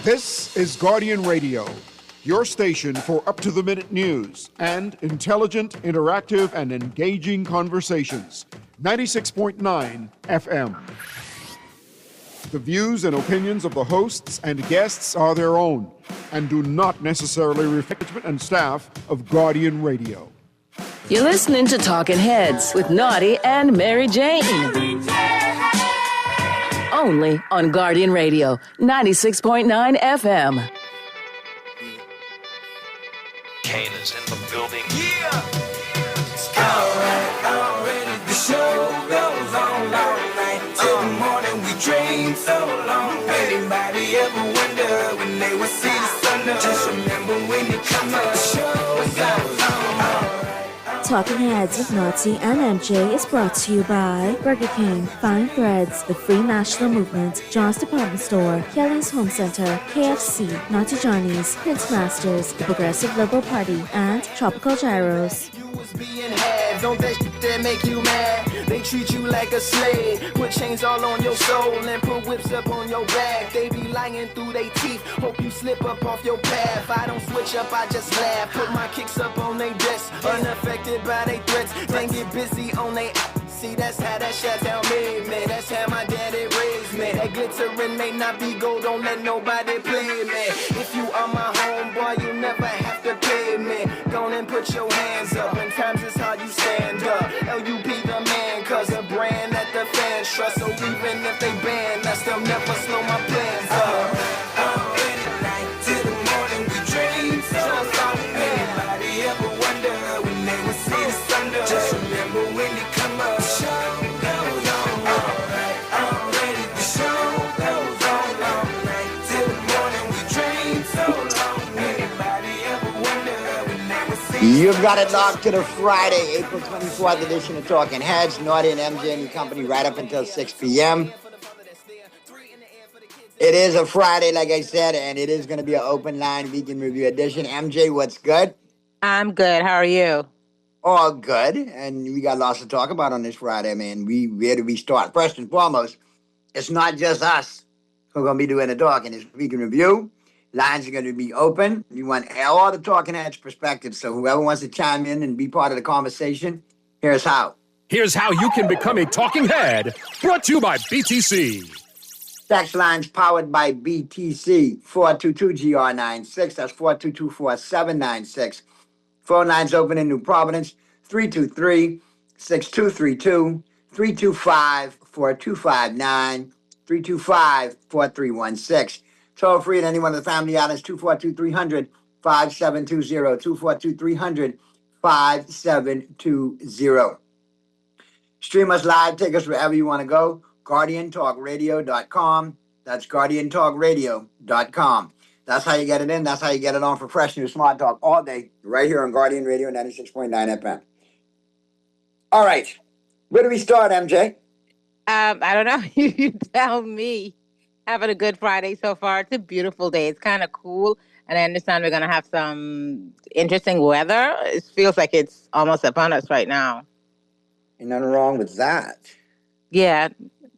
This is Guardian Radio, your station for up-to-the-minute news and intelligent, interactive, and engaging conversations. 96.9 FM. The views and opinions of the hosts and guests are their own and do not necessarily reflect management and staff of Guardian Radio. You're listening to Talking Heads with Naughty and Mary Jane. Only on Guardian Radio, 96.9 FM. Kane is in the building. Yeah! Already the show goes on all night. Till the morning we dream so long. Anybody ever wonder when they would see the sun? Just remember when you come up, the show goes on. Talking Heads with Naughty and MJ is brought to you by Burger King, Fine Threads, the Free National Movement, John's Department Store, Kelly's Home Center, KFC, Naughty Johnny's, Prince Masters, the Progressive Liberal Party, and Tropical Gyros. You was being had, don't that shit that make you mad? They treat you like a slave, put chains all on your soul and put whips up on your back. They be lying through their teeth, hope you slip up off your path. I don't switch up, I just laugh, put my kicks up on they desk, unaffected by they threats, then get busy on they. See, that's how that Chateau made me, that's how my daddy raised me. That glittering may not be gold, don't let nobody play me. If you are my homeboy, you never have to pay me. Go and put your hands up, when times is hard you stand up. LUP the man, cause a brand that the fans trust. So even if they ban us, they'll never slow my plans up. Already night till the morning we dream so long. Anybody ever wonder when they would see the sun? Just remember when you come up, the show goes on. Already the show goes on all night till the morning we dream so long. Anybody ever wonder when they would see the sun? You've got it locked to the Friday, April 24th edition of Talking Heads. Naughty and MJ and your company right up until 6 p.m. It is a Friday, like I said, and it is going to be an open line weekend review edition. MJ, what's good? I'm good. How are you? All good. And we got lots to talk about on this Friday, man. Where do we start? First and foremost, it's not just us who are going to be doing the talking. This weekend review. Lines are going to be open. We want all the Talking Heads perspectives. So whoever wants to chime in and be part of the conversation, here's how. Here's how you can become a talking head. Brought to you by BTC. Text lines powered by BTC, 422-GR96. That's 422-4796. Phone lines open in New Providence, 323-6232, 325-4259, 325-4316. Toll free at any one of the family islands, 242-300-5720, 242-300-5720. Stream us live, take us wherever you want to go. GuardianTalkRadio.com. That's GuardianTalkRadio.com. That's how you get it in. That's how you get it on for fresh new smart talk all day, right here on Guardian Radio 96.9 FM. All right. Where do we start, MJ? I don't know. You tell me. Having a good Friday so far. It's a beautiful day. It's kind of cool. And I understand we're going to have some interesting weather. It feels like it's almost upon us right now. Ain't nothing wrong with that. Yeah.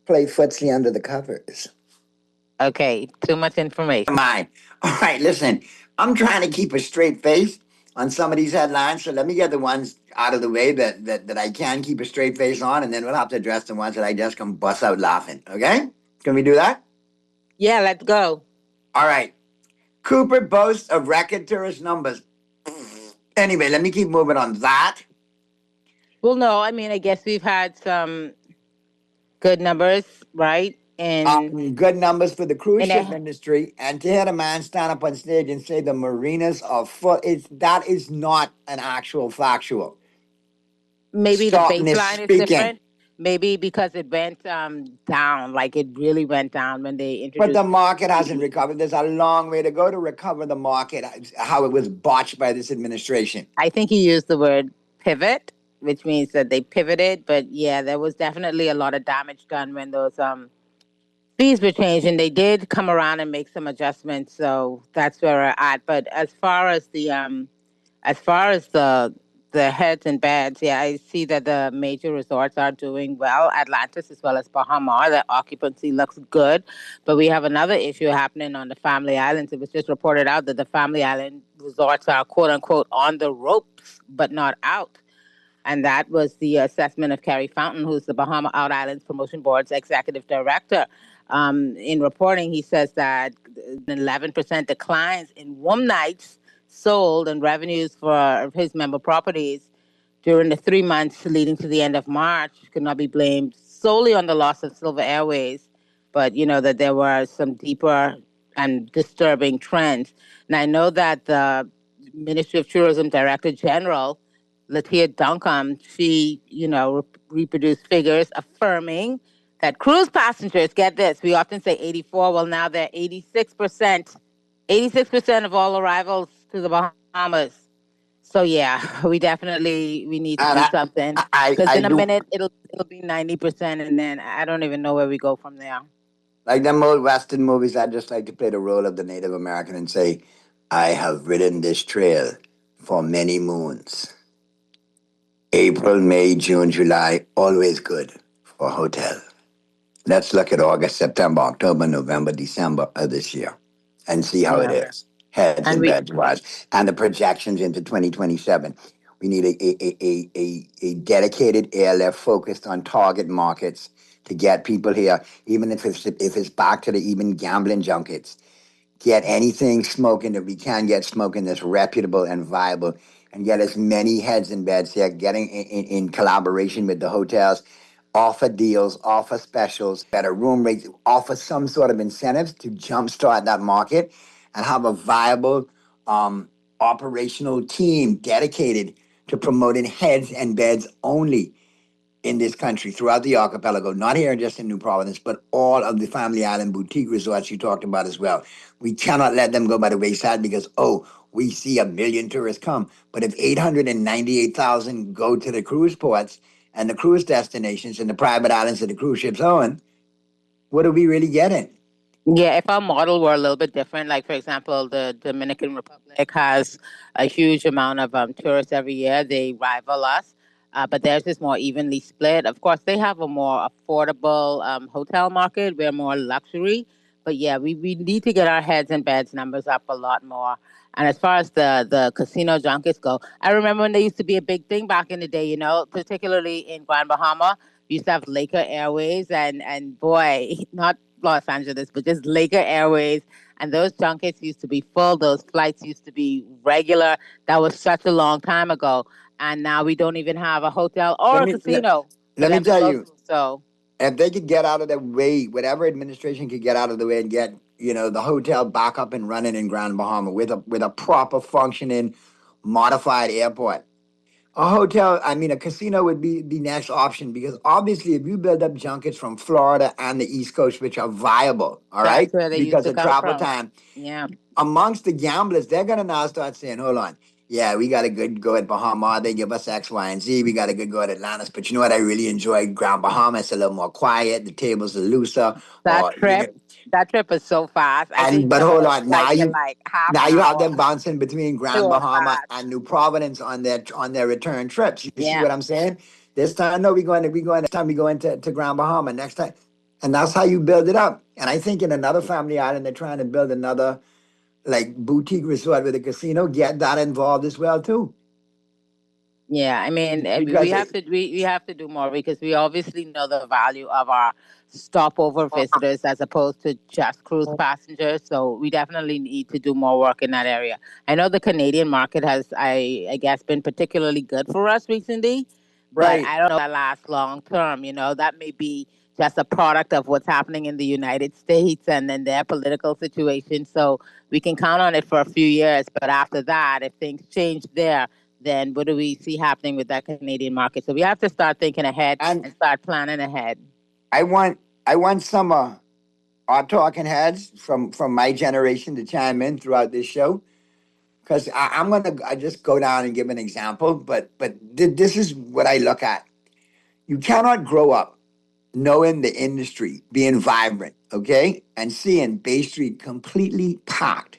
Play footsie under the covers. Okay. Too much information. Come on. All right, listen. I'm trying to keep a straight face on some of these headlines, so let me get the ones out of the way that I can keep a straight face on, and then we'll have to address the ones that I just can bust out laughing, okay? Can we do that? Yeah, let's go. All right. Cooper boasts of record tourist numbers. Anyway, let me keep moving on that. Well, no, I mean, I guess we've had some good numbers, right? And good numbers for the cruise ship industry. And to hear a man stand up on stage and say the marinas are full, that is not an actual factual. Maybe the baseline is different. Maybe because it went down, like it really went down when they introduced. But the market hasn't recovered. There's a long way to go to recover the market, how it was botched by this administration. I think he used the word pivot, which means that they pivoted. But yeah, there was definitely a lot of damage done when those fees were changed, and they did come around and make some adjustments. So that's where we're at. But as far as the the heads and beds, yeah, I see that the major resorts are doing well. Atlantis as well as Bahama, the occupancy looks good. But we have another issue happening on the Family Islands. It was just reported out that the Family Island resorts are quote unquote on the ropes, but not out. And that was the assessment of Carrie Fountain, who's the Bahama Out Islands Promotion Board's executive director. In reporting, he says that an 11% declines in room nights sold and revenues for his member properties during the 3 months leading to the end of March could not be blamed solely on the loss of Silver Airways, but that there were some deeper and disturbing trends. And I know that the Ministry of Tourism Director General, Latia Duncombe, she, reproduced figures affirming that cruise passengers, get this, we often say 84, well, now they're 86%. 86% of all arrivals to the Bahamas. So yeah, we need to do something. Because in a minute it'll be 90%, and then I don't even know where we go from there. Like them old Western movies, I just like to play the role of the Native American and say, I have ridden this trail for many moons. April, May, June, July, always good for a hotel. Let's look at August, September, October, November, December of this year and see how it is. Heads and beds wise. And the projections into 2027. We need a dedicated airlift focused on target markets to get people here, even if it's back to the even gambling junkets. Get anything smoking that we can get smoking that's reputable and viable, and get as many heads and beds here, getting in collaboration with the hotels, offer deals, offer specials, better room rates, offer some sort of incentives to jumpstart that market and have a viable operational team dedicated to promoting heads and beds only in this country, throughout the archipelago, not here just in New Providence, but all of the Family Island boutique resorts you talked about as well. We cannot let them go by the wayside because, we see 1 million tourists come. But if 898,000 go to the cruise ports and the cruise destinations and the private islands that the cruise ships own, what are we really getting? Yeah, if our model were a little bit different, like, for example, the Dominican Republic has a huge amount of tourists every year. They rival us, but theirs is more evenly split. Of course, they have a more affordable hotel market. We're more luxury. But yeah, we need to get our heads and beds numbers up a lot more. And as far as the casino junkets go, I remember when they used to be a big thing back in the day, particularly in Grand Bahama. We used to have Laker Airways and boy, not Los Angeles, but just Laker Airways. And those junkets used to be full. Those flights used to be regular. That was such a long time ago. And now we don't even have a hotel or a casino. Let me tell you. So if they could get out of the way, whatever administration could get out of the way and get, the hotel back up and running in Grand Bahama with a proper functioning modified airport. A casino would be the next option, because obviously if you build up junkets from Florida and the East Coast, which are viable, all right, because of travel time, amongst the gamblers, they're going to now start saying, hold on, yeah, we got a good go at Bahama. They give us X, Y, and Z. We got a good go at Atlantis. But you know what? I really enjoy Grand Bahama. It's a little more quiet. The tables are looser. That trip is so fast. But hold on, now you have them bouncing between Grand Bahama and New Providence on their return trips. You see what I'm saying? This time, no, we go into Grand Bahama next time, and that's how you build it up. And I think in another Family Island, they're trying to build another boutique resort with a casino. Get that involved as well too. Yeah, I mean, we have to do more, because we obviously know the value of our stopover visitors as opposed to just cruise passengers. So we definitely need to do more work in that area. I know the Canadian market has, I guess, been particularly good for us recently, but I don't know that lasts long term. That may be just a product of what's happening in the United States and then their political situation. So we can count on it for a few years, but after that, if things change there, then what do we see happening with that Canadian market? So we have to start thinking ahead and start planning ahead. I want some our talking heads from my generation to chime in throughout this show, because I just go down and give an example. But this is what I look at. You cannot grow up knowing the industry, being vibrant, okay, and seeing Bay Street completely packed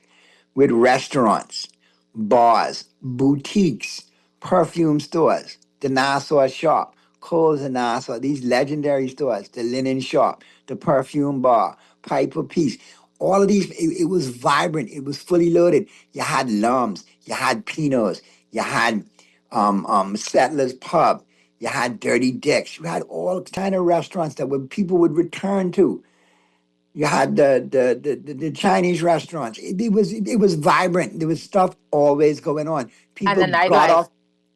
with restaurants, bars, boutiques, perfume stores, the Nassau shop, Kohl's and Nassau, these legendary stores, the linen shop, the perfume bar, Piper Peace. All of these, it was vibrant. It was fully loaded. You had Lums, you had Pino's, you had Settler's Pub, you had Dirty Dick's, you had all kind of restaurants that people would return to. You had the Chinese restaurants. It was vibrant. There was stuff always going on. And the People got nightlife. off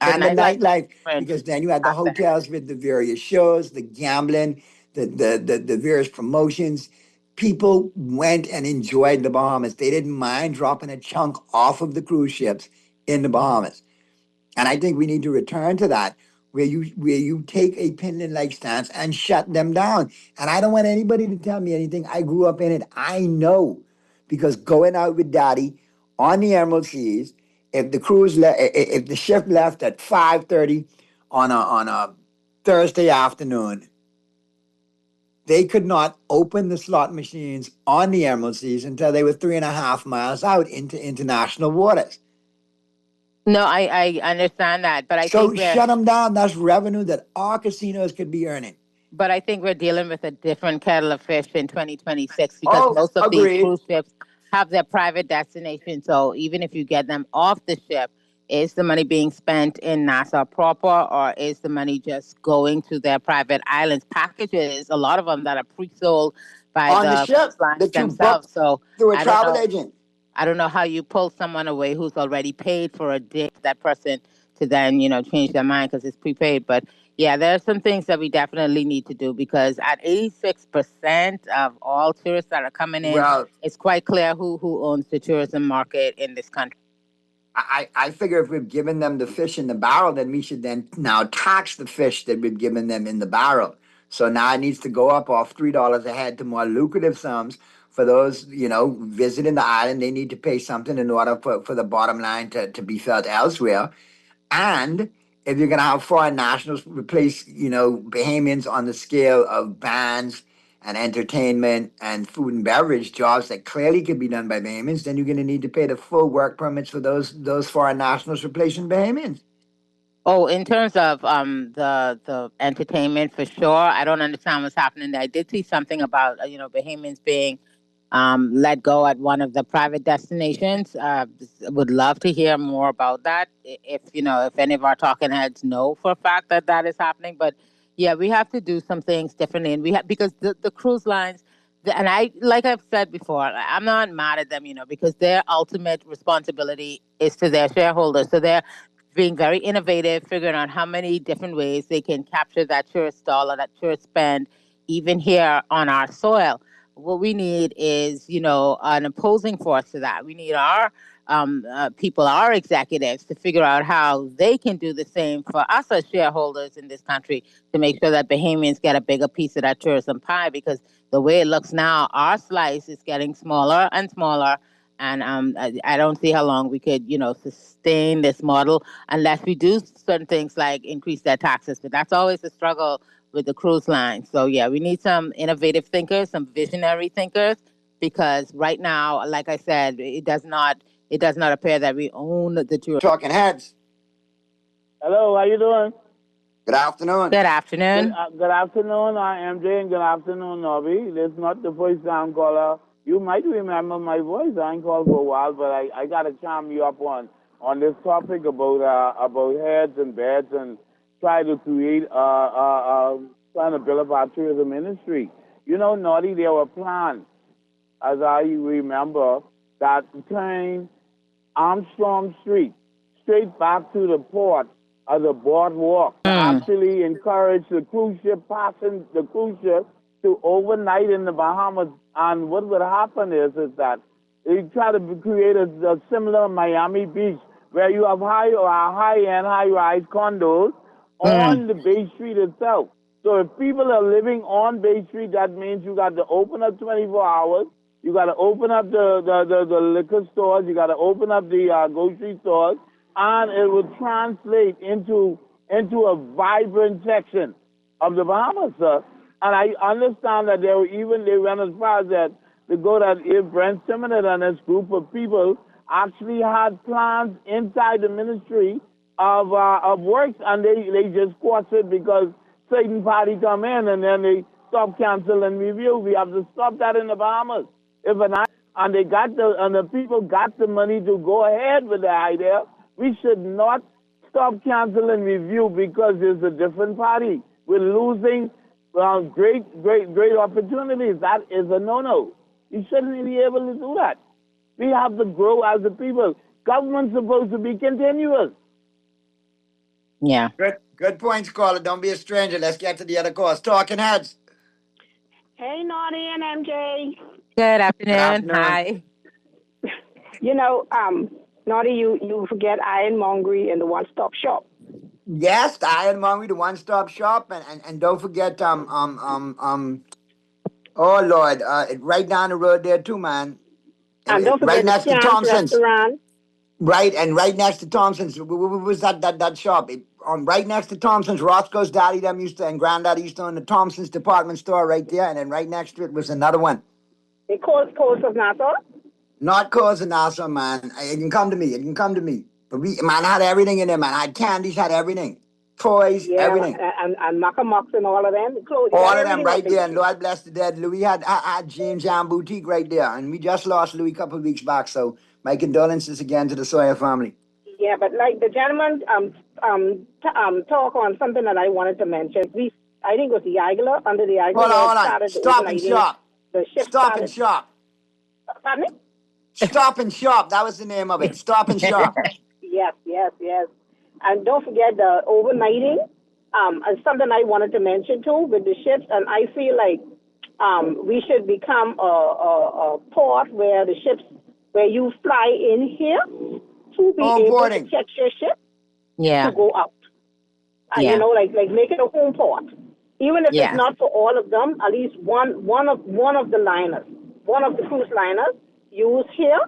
and the nightlife, Right. because then you had the That's it. hotels with the various shows, the gambling, the various promotions. People went and enjoyed the Bahamas. They didn't mind dropping a chunk off of the cruise ships in the Bahamas. And I think we need to return to that, where you take a Pinland-like stance and shut them down. And I don't want anybody to tell me anything. I grew up in it. I know, because going out with Daddy on the Emerald Seas, if the ship left at 5:30 on a Thursday afternoon, they could not open the slot machines on the Emerald Seas until they were 3.5 miles out into international waters. No, I understand that, but I So think we're shut them down. That's revenue that our casinos could be earning. but I think we're dealing with a different kettle of fish in 2026 because Oh, most of these agreed. cruise ships have their private destination. So even if you get them off the ship, is the money being spent in Nassau proper, or is the money just going to their private islands? Packages, a lot of them that are pre-sold by On the the ship cruise lines that you book themselves. So through a I don't travel know. agent. I don't know how you pull someone away who's already paid for a day, that person to then, change their mind because it's prepaid. But yeah, there are some things that we definitely need to do because at 86% of all tourists that are coming in, Well, it's quite clear who owns the tourism market in this country. I figure if we've given them the fish in the barrel, then we should then now tax the fish that we've given them in the barrel. So now it needs to go up off $3 a head to more lucrative sums for those, visiting the island. They need to pay something in order for the bottom line to be felt elsewhere. And if you're going to have foreign nationals replace, Bahamians on the scale of bands and entertainment and food and beverage jobs that clearly could be done by Bahamians, then you're going to need to pay the full work permits for those foreign nationals replacing Bahamians. Oh, in terms of the entertainment, for sure. I don't understand what's happening there. I did see something about Bahamians being let go at one of the private destinations. Would love to hear more about that. If any of our talking heads know for a fact that that is happening. But yeah, we have to do some things differently, and we have because the cruise lines. And like I've said before, I'm not mad at them, because their ultimate responsibility is to their shareholders. So they're being very innovative, figuring out how many different ways they can capture that tourist dollar, that tourist spend, even here on our soil. What we need is, an opposing force to that. We need our people, our executives, to figure out how they can do the same for us as shareholders in this country to make sure that Bahamians get a bigger piece of that tourism pie. Because the way it looks now, our slice is getting smaller and smaller. And I don't see how long we could, sustain this model unless we do certain things like increase their taxes. But that's always a struggle with the cruise line. So yeah, we need some innovative thinkers, some visionary thinkers, because right now, like I said, it does not appear that we own the tour. Talking heads. Hello, how you doing? Good afternoon. Good afternoon. Good afternoon, MJ, and good afternoon, Nobby. This is not the first time caller. You might remember my voice. I ain't called for a while, but I got to charm you up on this topic about heads and beds and try to create trying to build up our tourism industry. Naughty, there were plans, as I remember, that turn Armstrong Street straight back to the port as a boardwalk to actually encourage the cruise ship to overnight in the Bahamas. And what would happen is that they try to create a similar Miami Beach where you have high-end, high-rise condos on the Bay Street itself. So if people are living on Bay Street, that means you got to open up 24 hours. You got to open up the liquor stores. You got to open up the grocery stores, and it will translate into a vibrant section of the Bahamas, sir. And I understand that they went as far as that to go that if Brent Simmons and his group of people actually had plans inside the ministry of works, and they just quash it because certain party come in and then they stop, cancel, and review. We have to stop that in the Bahamas. And the people got the money to go ahead with the idea. We should not stop, cancel, and review because it's a different party. We're losing great opportunities. That is a no-no. You shouldn't be able to do that. We have to grow as a people. Government's supposed to be continuous. Yeah. Good points, caller. Don't be a stranger. Let's get to the other calls. Talking Heads. Hey, Naughty and MJ. Good afternoon. Hi. You know, Naughty, you forget Ironmongery and the One Stop Shop. Yes, the Ironmongery, the one-stop shop, and don't forget oh Lord, right down the road there too, man. And don't forget right next to Thompson's. Restaurant. Right, and right next to Thompson's. What was that shop? Right next to Thompson's, Roscoe's daddy and granddaddy used to own the Thompson's department store right there, and then right next to it was another one. They Coast of Nassau? Not Coast of Nassau, man. It can come to me. But man, had everything in there, man. Had candies, had everything. Toys, everything. And Macamucks and all of them. All of them right there. And Lord bless the dead. Louis had James Jam Boutique right there. And we just lost Louis a couple of weeks back. So my condolences again to the Sawyer family. Yeah, but like the gentleman talk on something that I wanted to mention. I think it was the Igler, under the Igler. Hold on. Stop and Shop. Stop and Shop. Pardon me? Stop and Shop. That was the name of it. Stop and Shop. Yes. And don't forget the overnighting. It's something I wanted to mention too with the ships. And I feel like we should become a port where the ships, where you fly in here to be able to catch your ship to go out. And you know, like make it a home port. Even if it's not for all of them, at least one of the liners, one of the cruise liners, use here.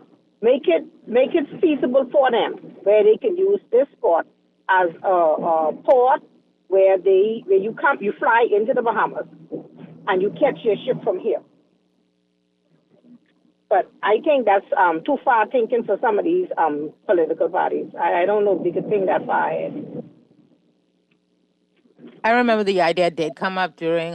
Make it feasible for them, where they can use this port as a port where you fly into the Bahamas and you catch your ship from here. But I think that's too far thinking for some of these political parties. I don't know if they could think that far ahead. I remember the idea did come up during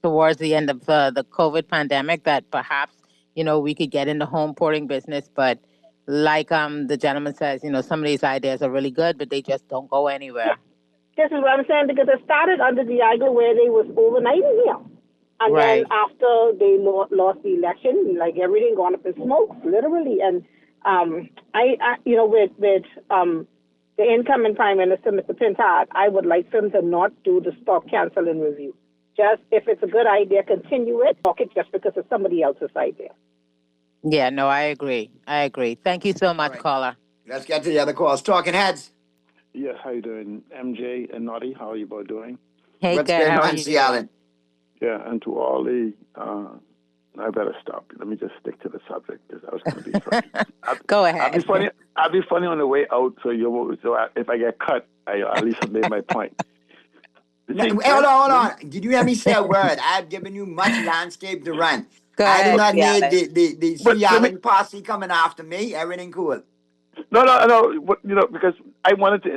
towards the end of the COVID pandemic that perhaps, you know, we could get into home porting business, but like the gentleman says, you know, some of these ideas are really good, but they just don't go anywhere. This is what I'm saying, because it started under the Igler where they was overnighting here. And then after they lost the election, like everything gone up in smoke, literally. And I you know, with the incoming Prime Minister, Mr. Pintard, I would like them to not do the stop, cancel, and review. Just if it's a good idea, continue it. Talk it just because it's somebody else's idea. Yeah, no, I agree. Thank you so much, caller. Let's get to the other calls. Talking Heads. Yes, how you doing? MJ and Naughty, how are you both doing? Hey, what's going on, Seattle? Yeah, and to all the, I better stop. Let me just stick to the subject because I was going to be funny. Go ahead. I'll be funny on the way out, so if I get cut, at least I made my point. Hold on. Did you hear me say a word? I've given you much landscape to run. I do not need the Seattle posse coming after me. Everything cool. No. You know, because I already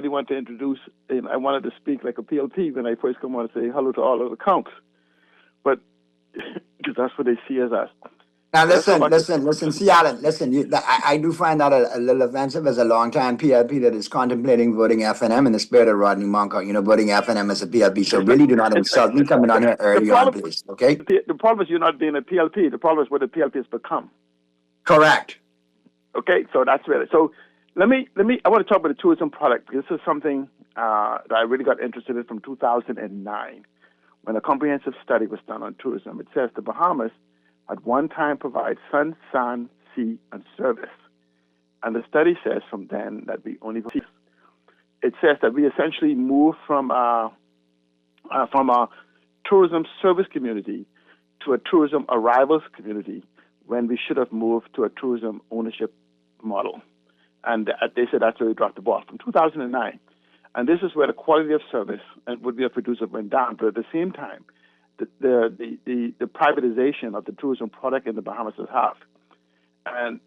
want to introduce, and I wanted to speak like a PLP when I first come on and say hello to all of the counts. But, because that's what they see as us. Now listen, Seattle, I do find that a little offensive as a long-time PLP that is contemplating voting FNM in the spirit of Rodney Monk, you know, voting FNM as a PLP. So really do not insult me coming on here early on, please, okay? The problem is you're not being a PLP. The problem is what the PLP has become. Correct. Okay, so that's really, so I want to talk about the tourism product. This is something that I really got interested in from 2009 when a comprehensive study was done on tourism. It says the Bahamas at one time provide sun, sea, and service. And the study says from then that we only, it says that we essentially moved from a tourism service community to a tourism arrivals community when we should have moved to a tourism ownership model. And they said that's where we dropped the ball from 2009. And this is where the quality of service and would be a producer went down. But at the same time, the privatization of the tourism product in the Bahamas is half. And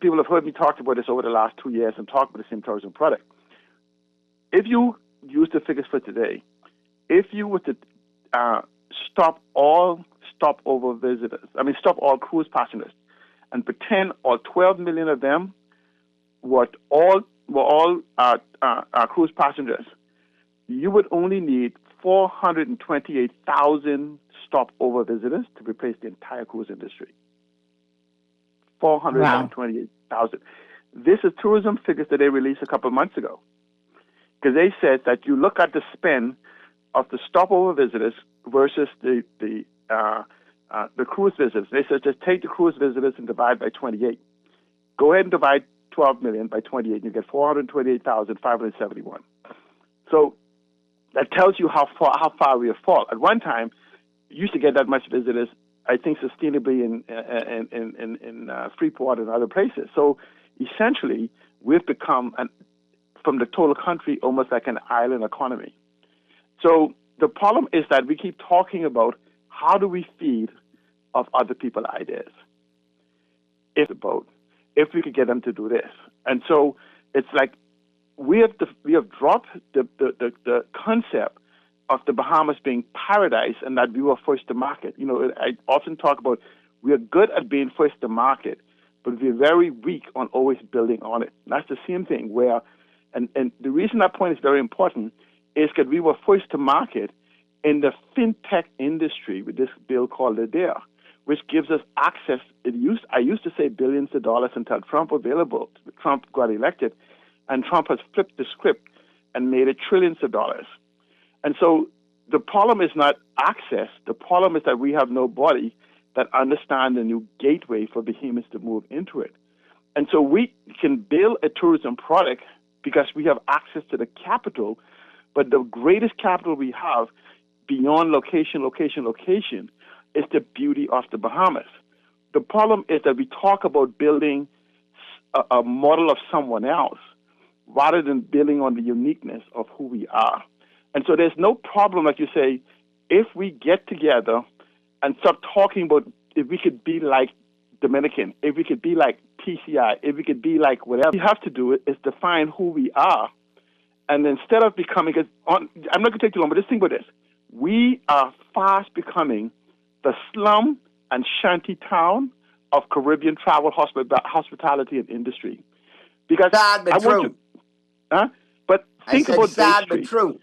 people have heard me talk about this over the last 2 years and talk about the same tourism product. If you use the figures for today, if you were to stop all cruise passengers, and pretend all 12 million of them were all cruise passengers, you would only need 428,000 stopover visitors to replace the entire cruise industry. 428,000. This is tourism figures that they released a couple of months ago, because they said that you look at the spend of the stopover visitors versus the cruise visitors. They said just take the cruise visitors and divide by 28. Go ahead and divide 12 million by 28, and you get 428,571. So that tells you how far we have fallen. At one time, you used to get that much visitors, I think, sustainably in Freeport and other places. So essentially, we've become, from the total country, almost like an island economy. So the problem is that we keep talking about how do we feed of other people's ideas. If we could get them to do this. And so it's like we have dropped the concept of the Bahamas being paradise and that we were first to market. You know, I often talk about we are good at being first to market, but we're very weak on always building on it. And that's the same thing where, and the reason that point is very important is that we were first to market in the fintech industry with this bill called the DARE, which gives us access. I used to say billions of dollars until Trump got elected, and Trump has flipped the script and made it trillions of dollars. And so the problem is not access. The problem is that we have nobody that understands the new gateway for behemoths to move into it. And so we can build a tourism product because we have access to the capital, but the greatest capital we have beyond location is the beauty of the Bahamas. The problem is that we talk about building a model of someone else rather than building on the uniqueness of who we are. And so there's no problem, like you say, if we get together and start talking about if we could be like Dominican, if we could be like TCI, if we could be like whatever. We have to do it is define who we are. And instead of becoming, I'm not going to take too long, but just think about this. We are fast becoming the slum and shanty town of Caribbean travel, hospitality, and industry. Because sad but true. But think about sad but true.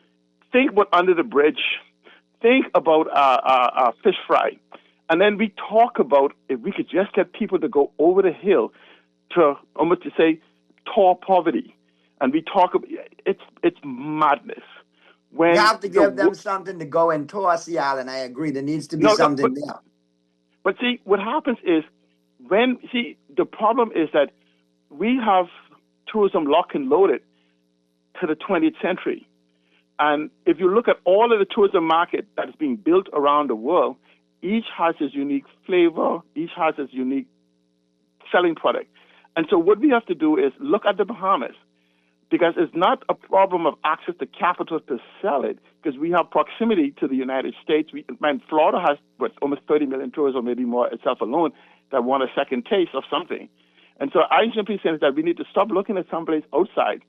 Think about Under the Bridge. Think about Fish Fry. And then we talk about if we could just get people to go over the hill to almost to say tall poverty. And we talk about it's madness. When you have to give them something to go and toss the island. I agree. There needs to be something there. But see, what happens is the problem is that we have tourism lock and loaded to the 20th century. And if you look at all of the tourism market that is being built around the world, each has its unique flavor, each has its unique selling product. And so what we have to do is look at the Bahamas, because it's not a problem of access to capital to sell it, because we have proximity to the United States. Florida has almost 30 million tourists, or maybe more itself alone, that want a second taste of something. And so I simply say that we need to stop looking at someplace outside,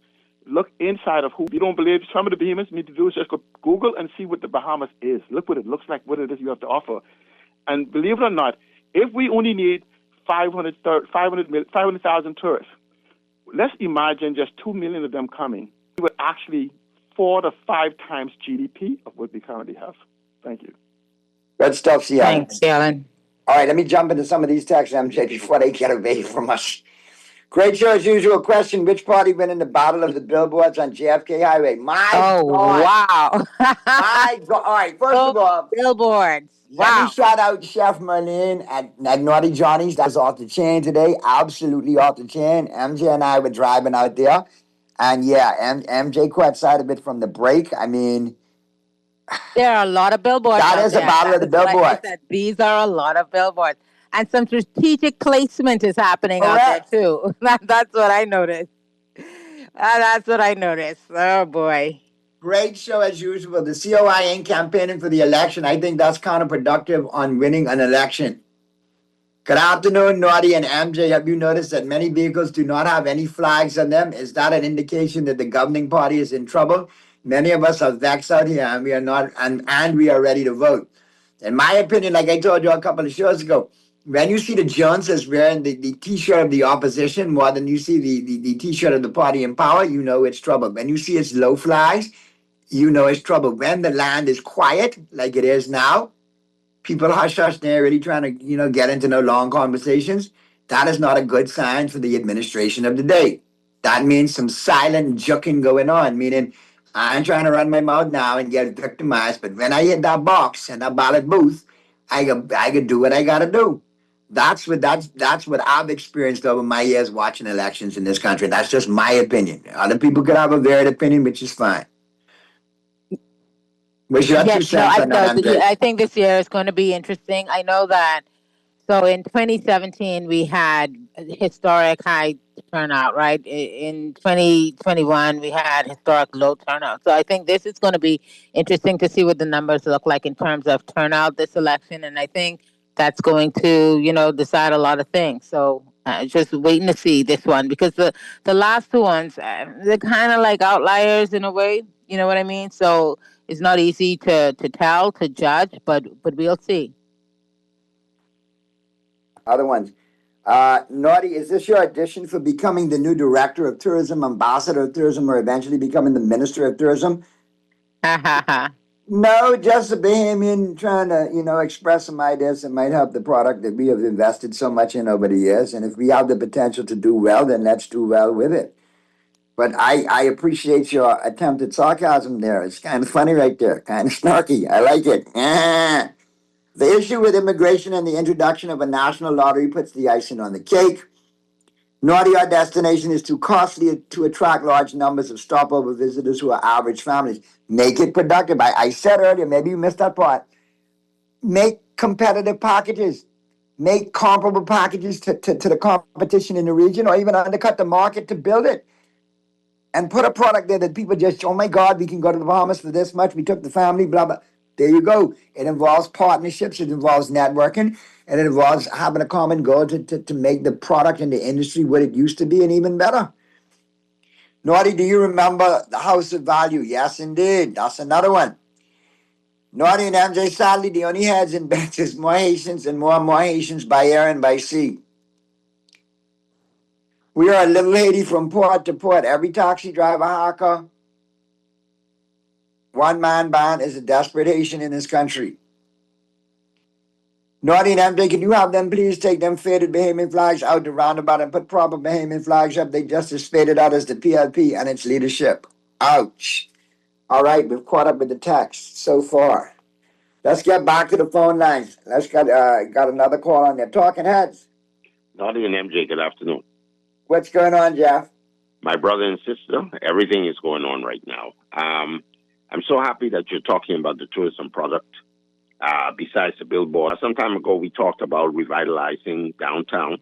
look inside of who. If you don't believe some of the behemoths need to do is just go Google and see what the Bahamas is. Look what it looks like, what it is you have to offer. And believe it or not, if we only need 500,000 tourists, let's imagine just 2 million of them coming. We would actually 4 to 5 times GDP of what we currently have. Thank you. Good stuff, Cialan. Thanks, Cialan. All right, let me jump into some of these texts, MJ, before they get away from us. Great show as usual. Question: which party went in the Battle of the Billboards on JFK Highway? God. Wow. My God. All right, first of all, billboards. Wow. Let me shout out Chef Merlin at Naughty Johnny's. That was off the chain today. Absolutely off the chain. MJ and I were driving out there. And yeah, MJ caught sight of it from the break. I mean, there are a lot of billboards. That is a Battle of the Billboards. These are a lot of billboards. And some strategic placement is happening out there, too. That's what I noticed. That's what I noticed. Oh, boy. Great show as usual. The COI ain't campaigning for the election. I think that's counterproductive on winning an election. Good afternoon, Naughty and MJ. Have you noticed that many vehicles do not have any flags on them? Is that an indication that the governing party is in trouble? Many of us are vexed out here, and we are not, and we are ready to vote. In my opinion, like I told you a couple of shows ago, when you see the Joneses wearing the T-shirt of the opposition more than you see the T-shirt of the party in power, you know it's trouble. When you see its low flags, you know it's trouble. When the land is quiet, like it is now, people hush, they're really trying to, get into no long conversations. That is not a good sign for the administration of the day. That means some silent juking going on, meaning I ain't trying to run my mouth now and get victimized, but when I hit that box and that ballot booth, I could do what I gotta do. That's what I've experienced over my years watching elections in this country. That's just my opinion. Other people could have a varied opinion, which is fine. What's your 2 cents on that, MJ? I think this year is going to be interesting. I know that. So in 2017, we had historic high turnout, right? In 2021, we had historic low turnout. So I think this is going to be interesting to see what the numbers look like in terms of turnout this election. And I think that's going to, decide a lot of things. So just waiting to see this one, because the last two ones, they're kind of like outliers in a way. You know what I mean? So it's not easy to tell, to judge, but we'll see. Other ones. Naughty, is this your audition for becoming the new director of tourism, ambassador of tourism, or eventually becoming the minister of tourism? No, just a Bahamian trying to, express some ideas that might help the product that we have invested so much in over the years. And if we have the potential to do well, then let's do well with it. But I appreciate your attempt at sarcasm there. It's kind of funny right there, kind of snarky. I like it. The issue with immigration and the introduction of a national lottery puts the icing on the cake. Naughty, our destination is too costly to attract large numbers of stopover visitors who are average families. Make it productive. I said earlier, maybe you missed that part. Make competitive packages. Make comparable packages to the competition in the region, or even undercut the market to build it. And put a product there that people just, oh my God, we can go to the Bahamas for this much. We took the family, blah, blah. There you go. It involves partnerships. It involves networking. And it involves having a common goal to make the product and the industry what it used to be and even better. Naughty, do you remember the House of Value? Yes, indeed. That's another one. Naughty and MJ, sadly, the only heads and bets is more Haitians and more Haitians by air and by sea. We are a little Haiti from port to port. Every taxi driver, hacker, one-man band is a desperate Haitian in this country. Naughty and MJ, can you have them please take them faded Bahamian flags out the roundabout and put proper Bahamian flags up? They just as faded out as the PLP and its leadership. Ouch. All right, we've caught up with the text so far. Let's get back to the phone lines. Let's got another call on there. Talking Heads. Naughty and MJ, good afternoon. What's going on, Jeff? My brother and sister, everything is going on right now. I'm so happy that you're talking about the tourism product. Besides the billboard, some time ago we talked about revitalizing downtown.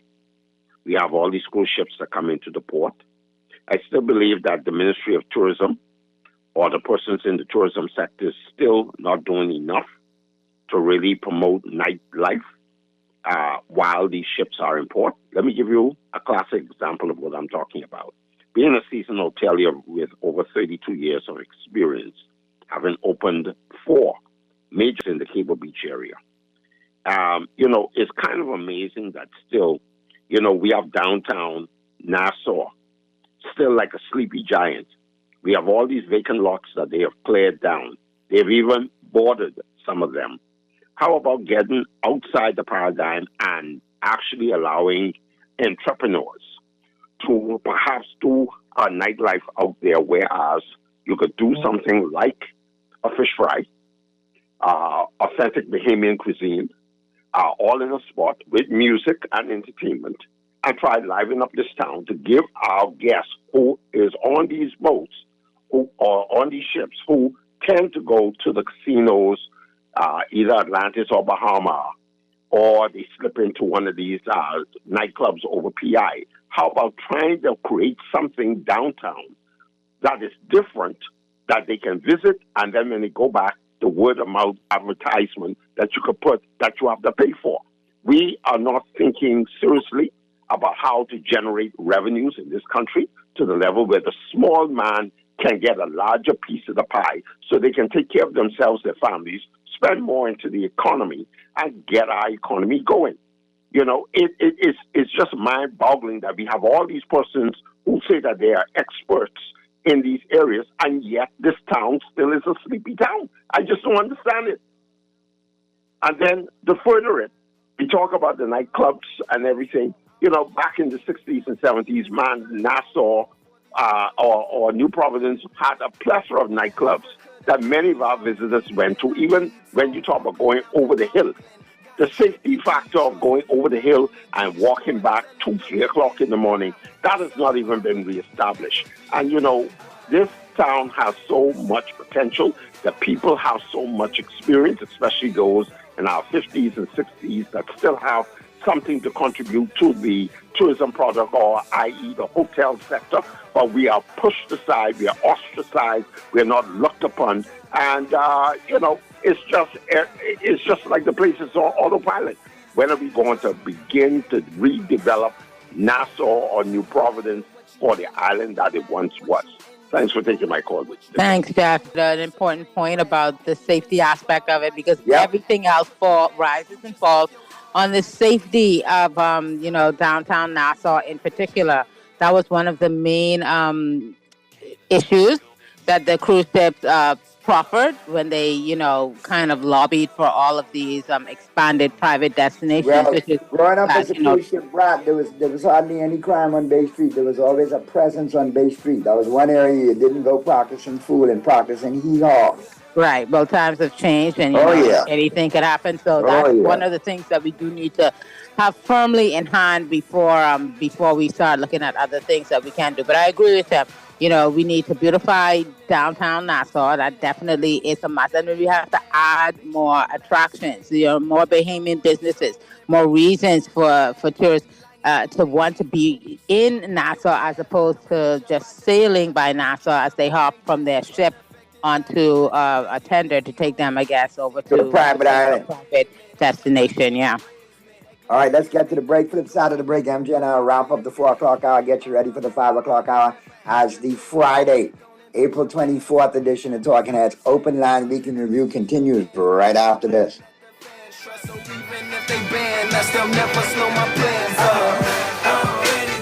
We have all these cruise ships that come into the port. I still believe that the Ministry of Tourism or the persons in the tourism sector is still not doing enough to really promote nightlife while these ships are in port. Let me give you a classic example of what I'm talking about. Being a seasonal hotelier with over 32 years of experience, having opened 4 majors in the Cable Beach area, it's kind of amazing that still, we have downtown Nassau, still like a sleepy giant. We have all these vacant lots that they have cleared down. They've even boarded some of them. How about getting outside the paradigm and actually allowing entrepreneurs to perhaps do a nightlife out there, whereas you could do something like a fish fry, authentic Bahamian cuisine, all in a spot with music and entertainment, and try liven up this town to give our guests who is on these boats, who are on these ships, who tend to go to the casinos, either Atlantis or Bahama, or they slip into one of these nightclubs over PI. How about trying to create something downtown that is different, that they can visit, and then when they go back, the word of mouth advertisement that you could put, that you have to pay for. We are not thinking seriously about how to generate revenues in this country to the level where the small man can get a larger piece of the pie so they can take care of themselves, their families, spend more into the economy, and get our economy going. You know, it's just mind-boggling that we have all these persons who say that they are experts in these areas, and yet this town still is a sleepy town. I just don't understand it. And then to further it, we talk about the nightclubs and everything. You know, back in the 60s and 70s, man, Nassau or New Providence had a plethora of nightclubs that many of our visitors went to, even when you talk about going over the hill. The safety factor of going over the hill and walking back 2, 3 o'clock in the morning, that has not even been reestablished. And, you know, this town has so much potential. The people have so much experience, especially those in our 50s and 60s that still have something to contribute to the tourism product, or i.e. the hotel sector. But we are pushed aside, we are ostracized, we are not looked upon. And, you know, it's just like the place is on autopilot. When are we going to begin to redevelop Nassau or New Providence for the island that it once was? Thanks for taking my call. Thanks, Jeff. An important point about the safety aspect of it, because everything else rises and falls on the safety of, you know, downtown Nassau in particular. That was one of the main issues that the cruise ships proffered when they, you know, kind of lobbied for all of these expanded private destinations. Well, which is, growing up as a cruise ship brat, there was hardly any crime on Bay Street. There was always a presence on Bay Street. That was one area you didn't go practicing fool and practicing hee-haw. Right. Well, times have changed, and you know, anything could happen. So that's one of the things that we do need to have firmly in hand before we start looking at other things that we can do. But I agree with him. You know, we need to beautify downtown Nassau. That definitely is a must. And we have to add more attractions, you know, more Bahamian businesses, more reasons for tourists to want to be in Nassau as opposed to just sailing by Nassau as they hop from their ship onto a tender to take them, I guess, over to the private island. Private destination, yeah. All right, let's get to the break. Flip side of the break, MJ, and I'll wrap up the 4 o'clock hour, get you ready for the 5 o'clock hour as the Friday, April 24th edition of Talking Heads Open Line Weekend Review continues right after this. So even if they ban us, they'll never slow my plans up.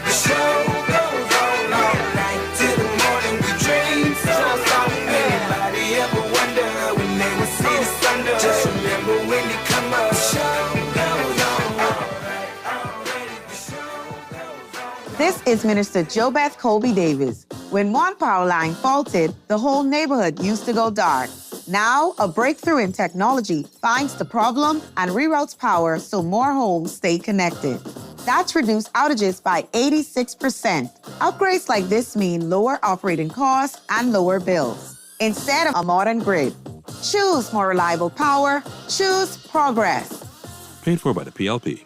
The show goes on all night till the morning we dream. Just stop. Anybody ever wonder when they will see the thunder? Just remember when they come up. This is Minister JoBeth Colby Davis. When one power line faulted, the whole neighborhood used to go dark. Now, a breakthrough in technology finds the problem and reroutes power so more homes stay connected. That's reduced outages by 86%. Upgrades like this mean lower operating costs and lower bills, instead of a modern grid. Choose more reliable power. Choose progress. Paid for by the PLP.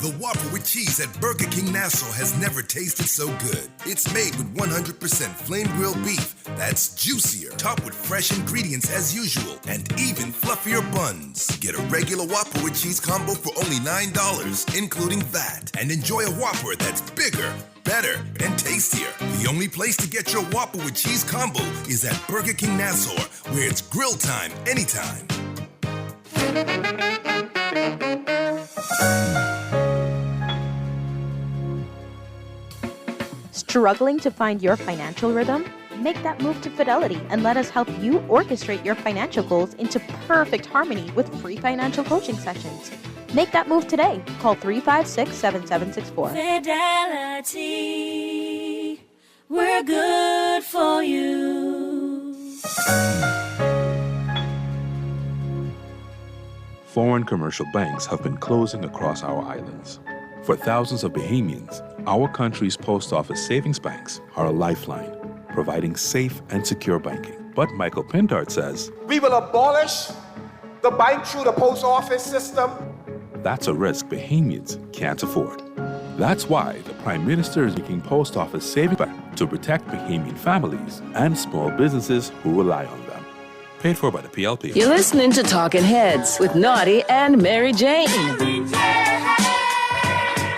The Whopper with cheese at Burger King Nassau has never tasted so good. It's made with 100% flame grilled beef that's juicier, topped with fresh ingredients as usual, and even fluffier buns. Get a regular Whopper with cheese combo for only $9, including that, and enjoy a Whopper that's bigger, better, and tastier. The only place to get your Whopper with cheese combo is at Burger King Nassau, where it's grill time anytime. Struggling to find your financial rhythm? Make that move to Fidelity and let us help you orchestrate your financial goals into perfect harmony with free financial coaching sessions. Make that move today. Call 356-7764. Fidelity, we're good for you. Foreign commercial banks have been closing across our islands. For thousands of Bahamians, our country's post office savings banks are a lifeline, providing safe and secure banking. But Michael Pintard says, we will abolish the bank through the post office system. That's a risk Bahamians can't afford. That's why the Prime Minister is making post office savings bank to protect Bahamian families and small businesses who rely on them. Paid for by the PLP. You're listening to Talking Heads with Naughty and Mary Jane.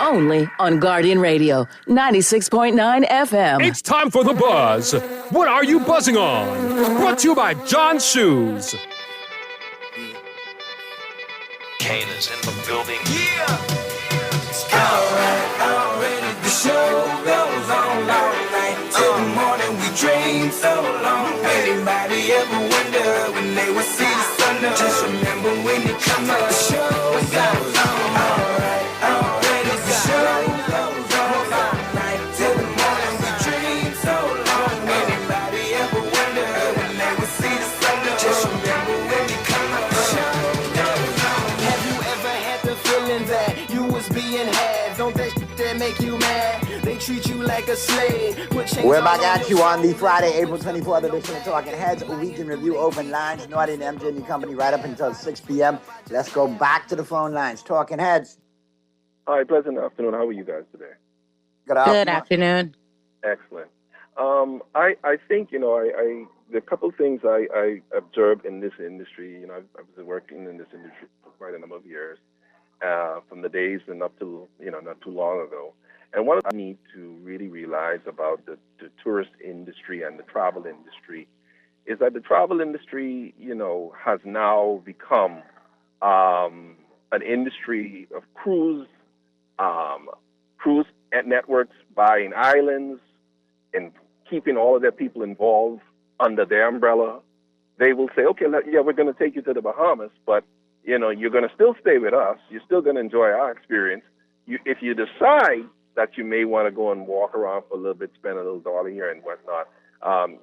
Only on Guardian Radio, 96.9 FM. It's time for The Buzz. What are you buzzing on? Brought to you by John's Shoes. Kane is in the building. Already the show goes on all night till the morning. We dream so long. Anybody ever wonder when they will see the sun? Just remember when you come up, the show goes on. Already the show goes on all night till the morning. We dream so long. Anybody ever wonder when they will see the sun? Just remember when you come up, the show goes on. Have you ever had the feeling that you was being had? Don't that shit that make you mad? They treat you like a slave. We're back at you on the Friday, April 24th edition of Talking Heads, a week in review, open lines, Naughty and MJ and your company right up until 6 p.m. Let's go back to the phone lines. Talking Heads. Hi, pleasant afternoon. How are you guys today? Good afternoon. Excellent. I think, there are a couple things I observed in this industry. I've been working in this industry for quite a number of years, from the days and up to, not too long ago. And one of the things I need to really realize about the tourist industry and the travel industry is that the travel industry, has now become an industry of cruise networks buying islands and keeping all of their people involved under their umbrella. They will say, okay, we're going to take you to the Bahamas, but, you're going to still stay with us. You're still going to enjoy our experience. If you decide that you may want to go and walk around for a little bit, spend a little dollar here and whatnot,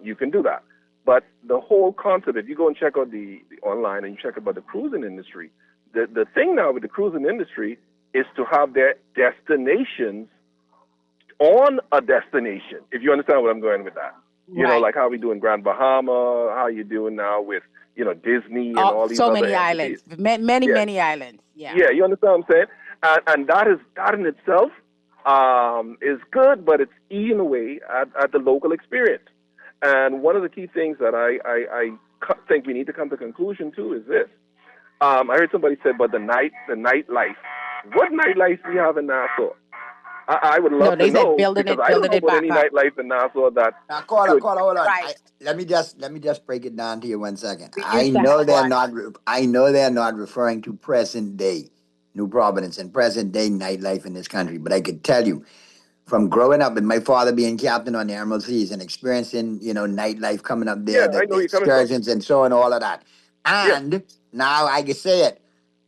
you can do that. But the whole concept, if you go and check out the online and you check about the cruising industry, the thing now with the cruising industry is to have their destinations on a destination, if you understand what I'm going with that. Right. Like how we do in Grand Bahama, how you doing now with, Disney and all these so other many entities. islands. Many islands. Yeah. Yeah, you understand what I'm saying? And that in itself is good, but it's eating away at the local experience. And one of the key things that I think we need to come to conclusion to is this. I heard somebody say about the nightlife. What nightlife do we have in Nassau? I would love to know, because I don't know about any nightlife in Nassau that. Now, Carla, hold on. Right. Let me just break it down to you 1 second. I know they're not referring to present day New Providence and present day nightlife in this country, but I could tell you, from growing up and my father being captain on the Emerald Seas and experiencing, nightlife coming up there, the excursions and so on, all of that. And now I can say it,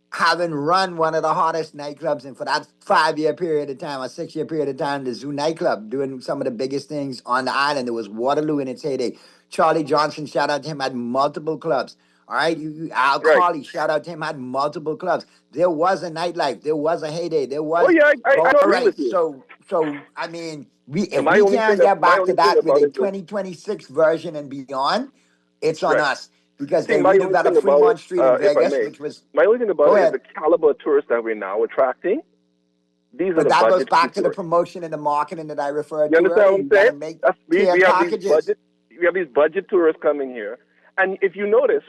having run one of the hottest nightclubs, and for that 5-year period of time or 6-year period of time, the Zoo nightclub, doing some of the biggest things on the island. It was Waterloo in its heyday. Charlie Johnson, shout out to him, had multiple clubs. All right, Al Carly, shout out to him, had multiple clubs. There was a nightlife. There was a heyday. There was. Oh yeah, I agree with you. So I mean, if we can't get back to that with a 2026 version and beyond, it's on us. Because they redeveloped Fremont Street in Vegas, which was... My only thing about it is the caliber of tourists that we're now attracting. But that goes back to the promotion and the marketing that I referred to. You understand what I'm saying? We have these budget tourists coming here. And if you notice,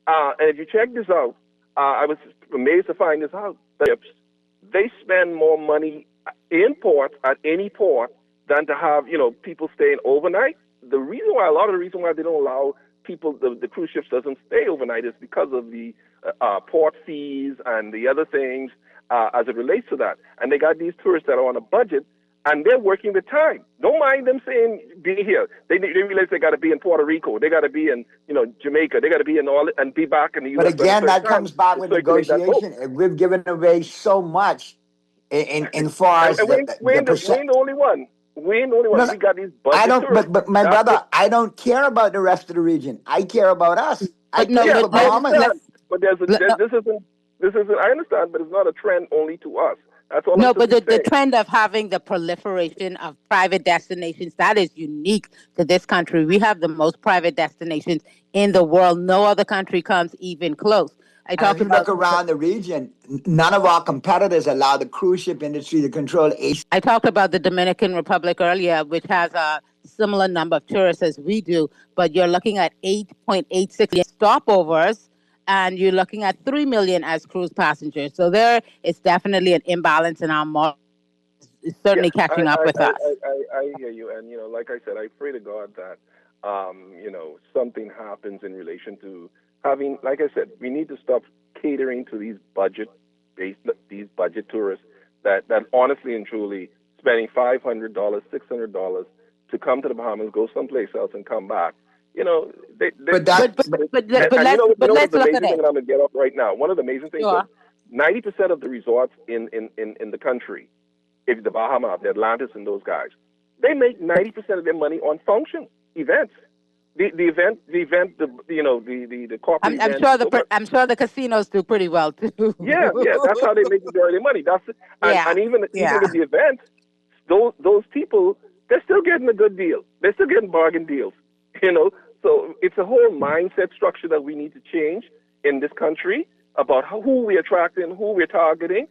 and if you check this out, I was amazed to find this out. They spend more money in ports, at any port, than to have, people staying overnight. A lot of the reason why they don't allow people, the cruise ships doesn't stay overnight is because of the port fees and the other things as it relates to that. And they got these tourists that are on a budget, and they're working the time. Don't mind them saying be here. They realize they got to be in Puerto Rico. They got to be in Jamaica. They got to be in all and be back in the U.S. But again, that comes back with negotiation. We've given away so much in far as we ain't the only one. We ain't the only one. We got these budget but my brother, I don't care about the rest of the region. I care about us. This isn't. I understand, but it's not a trend only to us. That's all. No, but the trend of having the proliferation of private destinations, that is unique to this country. We have the most private destinations in the world. No other country comes even close. I talked you about look around the region, none of our competitors allow the cruise ship industry to control I talked about the Dominican Republic earlier, which has a similar number of tourists as we do, but you're looking at 8.86 million stopovers, and you're looking at 3 million as cruise passengers. So there is definitely an imbalance in our model. It's certainly catching up with us. I hear you, and like I said, I pray to God that something happens in relation to having. Like I said, we need to stop catering to these budget tourists that honestly and truly spending $500, $600 to come to the Bahamas, go someplace else, and come back. But let's look at amazing it. thing, and I'm gonna get up right now. One of the amazing things Sure. is 90% of the resorts in the country, if the Bahamas, the Atlantis, and those guys, they make 90% of their money on function events. The corporate. I'm sure the casinos do pretty well too. Yeah, that's how they make the majority of their money. And even with the events, those people, they're still getting a good deal. They're still getting bargain deals. So it's a whole mindset structure that we need to change in this country about who we're attracting, who we're targeting.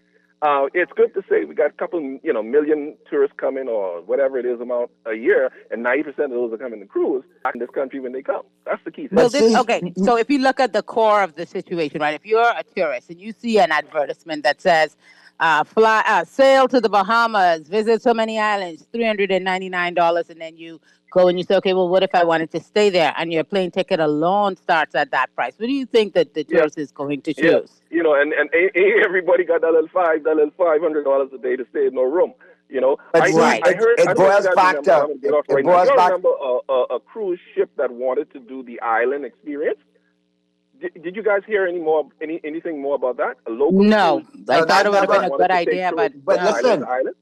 It's good to say we got a couple, million tourists coming or whatever it is amount a year, and 90% of those are coming to cruise back in this country when they come. That's the key thing. So if you look at the core of the situation, right? If you're a tourist and you see an advertisement that says, sail to the Bahamas, visit so many islands, $399, and then you go and you say, okay, well, what if I wanted to stay there? And your plane ticket alone starts at that price. What do you think that the tourist is going to choose? And everybody got that little $500 a day to stay in no room. It boils back to. remember a cruise ship that wanted to do the island experience. Did you guys hear anything more about that? A local no, I thought it would have been a good to idea, but listen, island.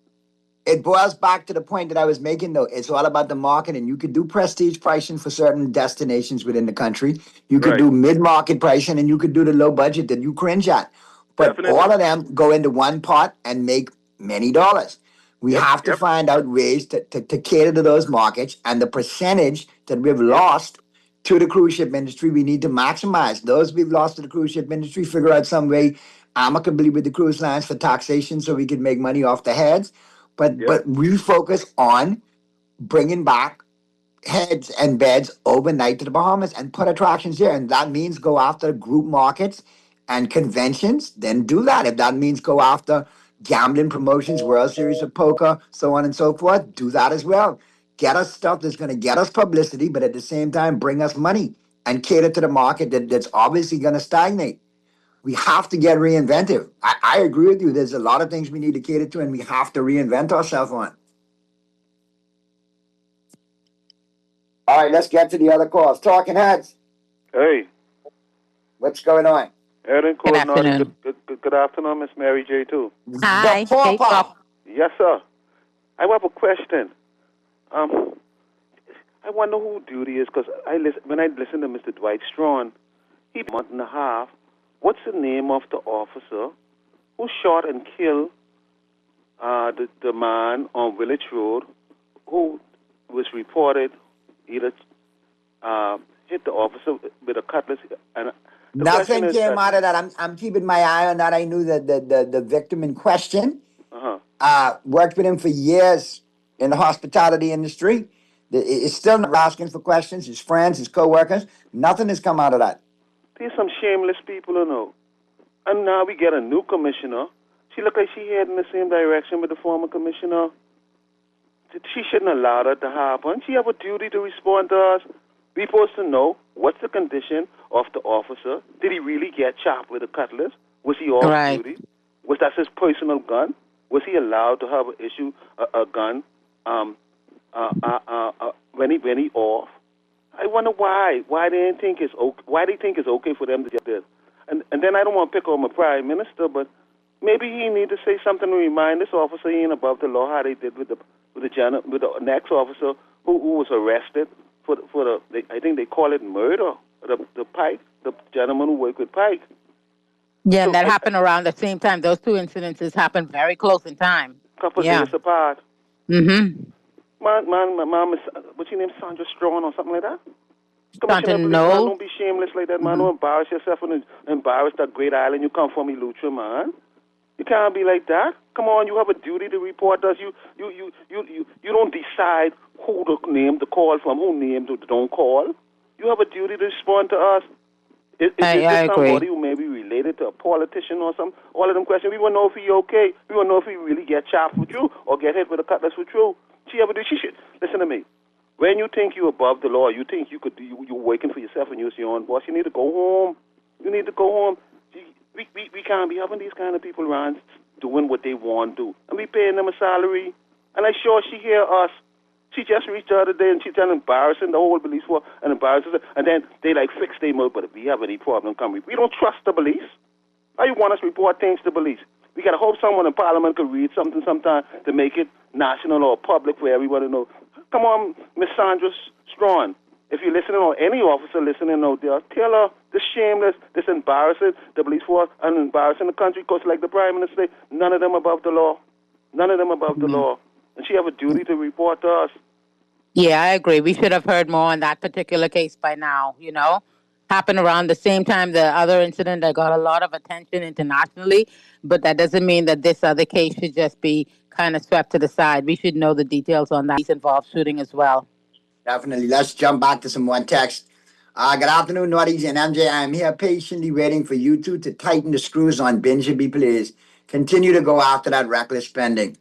It boils back to the point that I was making, though. It's all about the market, and you could do prestige pricing for certain destinations within the country. You could do mid-market pricing, and you could do the low budget that you cringe at. But all of them go into one pot and make many dollars. We have to find out ways to cater to those markets, and the percentage that we've lost to the cruise ship industry, we need to maximize. Those we've lost to the cruise ship industry, figure out some way amicably with the cruise lines for taxation so we can make money off the heads. But we focus on bringing back heads and beds overnight to the Bahamas and put attractions there. And that means go after group markets and conventions, then do that. If that means go after gambling promotions, World Series of Poker, so on and so forth, do that as well. Get us stuff that's going to get us publicity, but at the same time bring us money and cater to the market that's obviously going to stagnate. We have to get reinventive. I agree with you. There's a lot of things we need to cater to, and we have to reinvent ourselves on. All right, let's get to the other calls. Talking Heads. Hey. What's going on? Good afternoon. Good afternoon, Miss Mary J. too. Hi. Yes, sir. I have a question. I wonder who duty is, because when I listen to Mr. Dwight Strawn, he a month and a half. What's the name of the officer who shot and killed the man on Village Road who was reported either hit the officer with a cutlass? And nothing came out of that. I'm keeping my eye on that. I knew that the victim in question worked with him for years in the hospitality industry. It's still not asking for questions. His friends, his co-workers, nothing has come out of that. There's some shameless people, And now we get a new commissioner. She look like she heading in the same direction with the former commissioner. She shouldn't allow that to happen. She have a duty to respond to us. We're supposed to know what's the condition of the officer. Did he really get chopped with a cutlass? Was he off duty? Was that his personal gun? Was he allowed to have a gun when he off? I wonder why. Why they think it's okay? Why they think it's okay for them to get this? And then I don't want to pick on my prime minister, but maybe he need to say something to remind this officer he ain't above the law. How they did with the next officer who was arrested for the I think they call it murder. The Pike, the gentleman who worked with Pike. Yeah, so that happened around the same time. Those two incidences happened very close in time. Couple days apart. Mm-hmm. My mom is, what's your name, Sandra Strawn or something like that? Commissioner Police, man, don't be shameless like that, man. Don't embarrass yourself and embarrass that great island you come from, Eleuthera, man. You can't be like that. Come on, you have a duty to report us. You don't decide who to name the call from, who named who don't call. You have a duty to respond to us. Is this somebody who may be related to a politician or something? All of them questions. We want to know if he's okay. We want to know if he really get chopped with you or get hit with a cutlass with you. She should listen to me. When you think you're above the law, you think you're working for yourself and you're your own boss. You need to go home. You need to go home. We can't be having these kind of people around doing what they want to do. And we paying them a salary. And I'm sure she hear us. She just reached the other day and she's embarrassing the whole police force and embarrasses her. And then they fix their mode. But if we have any problem, we don't trust the police. How you want us to report things to police? We got to hope someone in Parliament could read something sometime to make it national or public for everyone to know. Come on, Miss Sandra Strawn. If you're listening or any officer listening out there, tell her this shameless, this embarrassing the police force and embarrassing the country because like the Prime Minister, none of them above the law. None of them above the law. And she have a duty to report to us. Yeah, I agree. We should have heard more on that particular case by now, Happened around the same time the other incident that got a lot of attention internationally, but that doesn't mean that this other case should just be kind of swept to the side. We should know the details on that. He's involved shooting as well. Definitely. Let's jump back to some more text. Good afternoon, Naughties and MJ. I'm here patiently waiting for you two to tighten the screws on Benji, please. Continue to go after that reckless spending.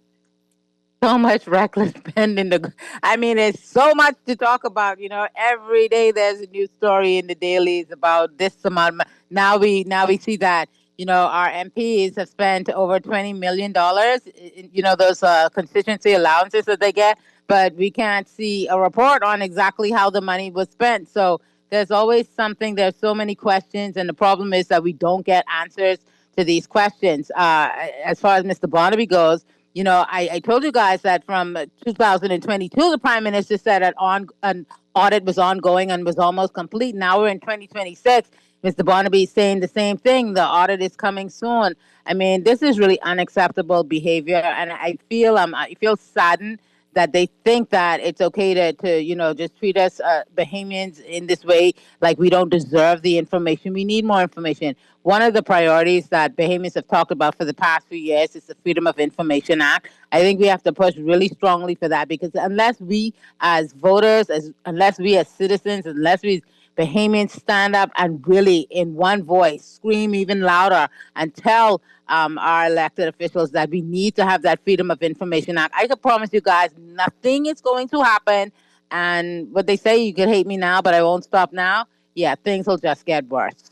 So much reckless spending. There's so much to talk about. Every day there's a new story in the dailies about this amount. Now we see that, our MPs have spent over $20 million, those constituency allowances that they get, but we can't see a report on exactly how the money was spent. So there's always something. There's so many questions, and the problem is that we don't get answers to these questions. As far as Mr. Barnaby goes, I told you guys that from 2022, the Prime Minister said an audit was ongoing and was almost complete. Now we're in 2026. Mr. Barnaby is saying the same thing. The audit is coming soon. This is really unacceptable behavior, and I feel saddened that they think that it's okay to just treat us Bahamians in this way, like we don't deserve the information. We need more information. One of the priorities that Bahamians have talked about for the past few years is the Freedom of Information Act. I think we have to push really strongly for that, because unless we as voters, unless we as citizens, unless we Bahamians stand up and really in one voice scream even louder and tell our elected officials that we need to have that Freedom of Information Act, I can promise you guys nothing is going to happen. And what they say, you can hate me now, but I won't stop now. Yeah, things will just get worse.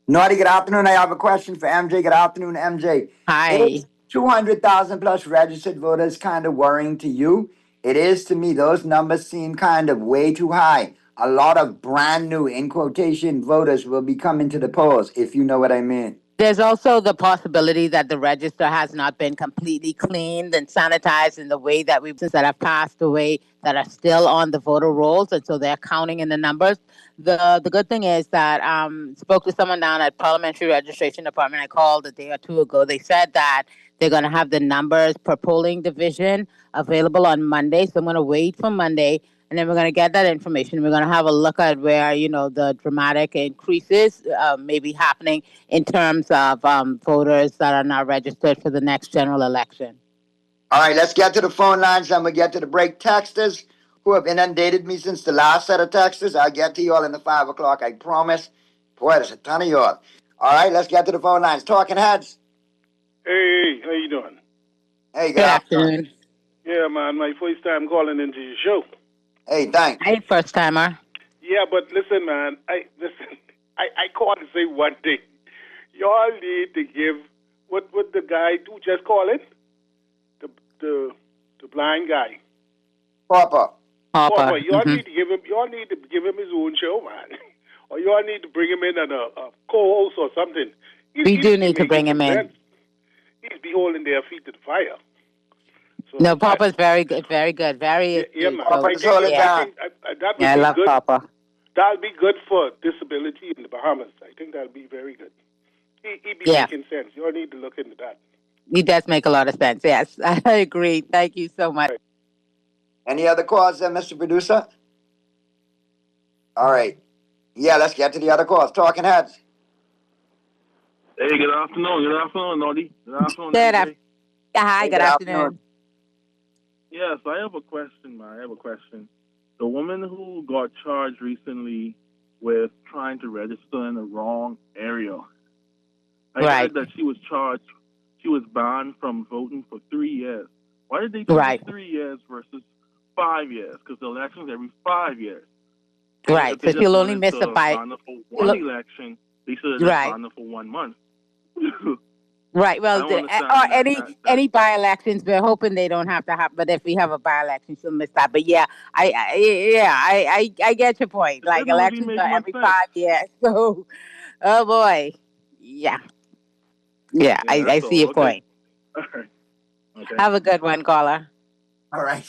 Naughty, good afternoon. I have a question for MJ. Good afternoon, MJ. Hi. Is 200,000 plus registered voters kind of worrying to you? It is to me. Those numbers seem kind of way too high. A lot of brand new, in quotation, voters will be coming to the polls, if you know what I mean. There's also the possibility that the register has not been completely cleaned and sanitized in the way that that have passed away that are still on the voter rolls, and so they're counting in the numbers. The good thing is that spoke to someone down at Parliamentary Registration Department. I called a day or two ago. They said that they're going to have the numbers per polling division available on Monday. So I'm going to wait for Monday. And then we're going to get that information. We're going to have a look at where, the dramatic increases may be happening in terms of voters that are not registered for the next general election. All right, let's get to the phone lines. I'm going to get to the break. Texters who have inundated me since the last set of texters, I'll get to you all in the 5 o'clock, I promise. Boy, there's a ton of y'all. All right, let's get to the phone lines. Talking Heads. Hey, how you doing? Hey, good afternoon. Yeah, man, my first time calling into your show. Hey, thanks. Hey, first timer. Yeah, but listen, man. I called to say one thing. Y'all need to give what the guy who just called it, the blind guy. Papa. Y'all need to give him his own show, man. Or y'all need to bring him in as a co-host or something. We do need to bring him in. He's be holding their feet to the fire. So no, Papa's very good, very good, very. Yeah, man. I love good. Papa. That'll be good for disability in the Bahamas. I think that'll be very good. He be making sense. You all need to look into that. He does make a lot of sense. Yes, I agree. Thank you so much. Any other calls there, Mr. Producer? All right. Yeah, let's get to the other calls. Talking Heads. Hey, good afternoon. Good afternoon, Naughty. Good afternoon. Hi, good afternoon. Yes, I have a question, man. I have a question. The woman who got charged recently with trying to register in the wrong area. I heard that she was charged, she was banned from voting for 3 years. Why did they choose 3 years versus 5 years? Because the election's every 5 years. Right, so she'll only miss a five. For one election, they should have just banned her for 1 month. Right. Well, or any by-elections, we're hoping they don't have to happen. But if we have a by-election, she'll miss that. But yeah, I get your point. Like elections are every 5 years. So, oh boy, yeah. I see your point. All right. Okay. Have a good one, caller. All right.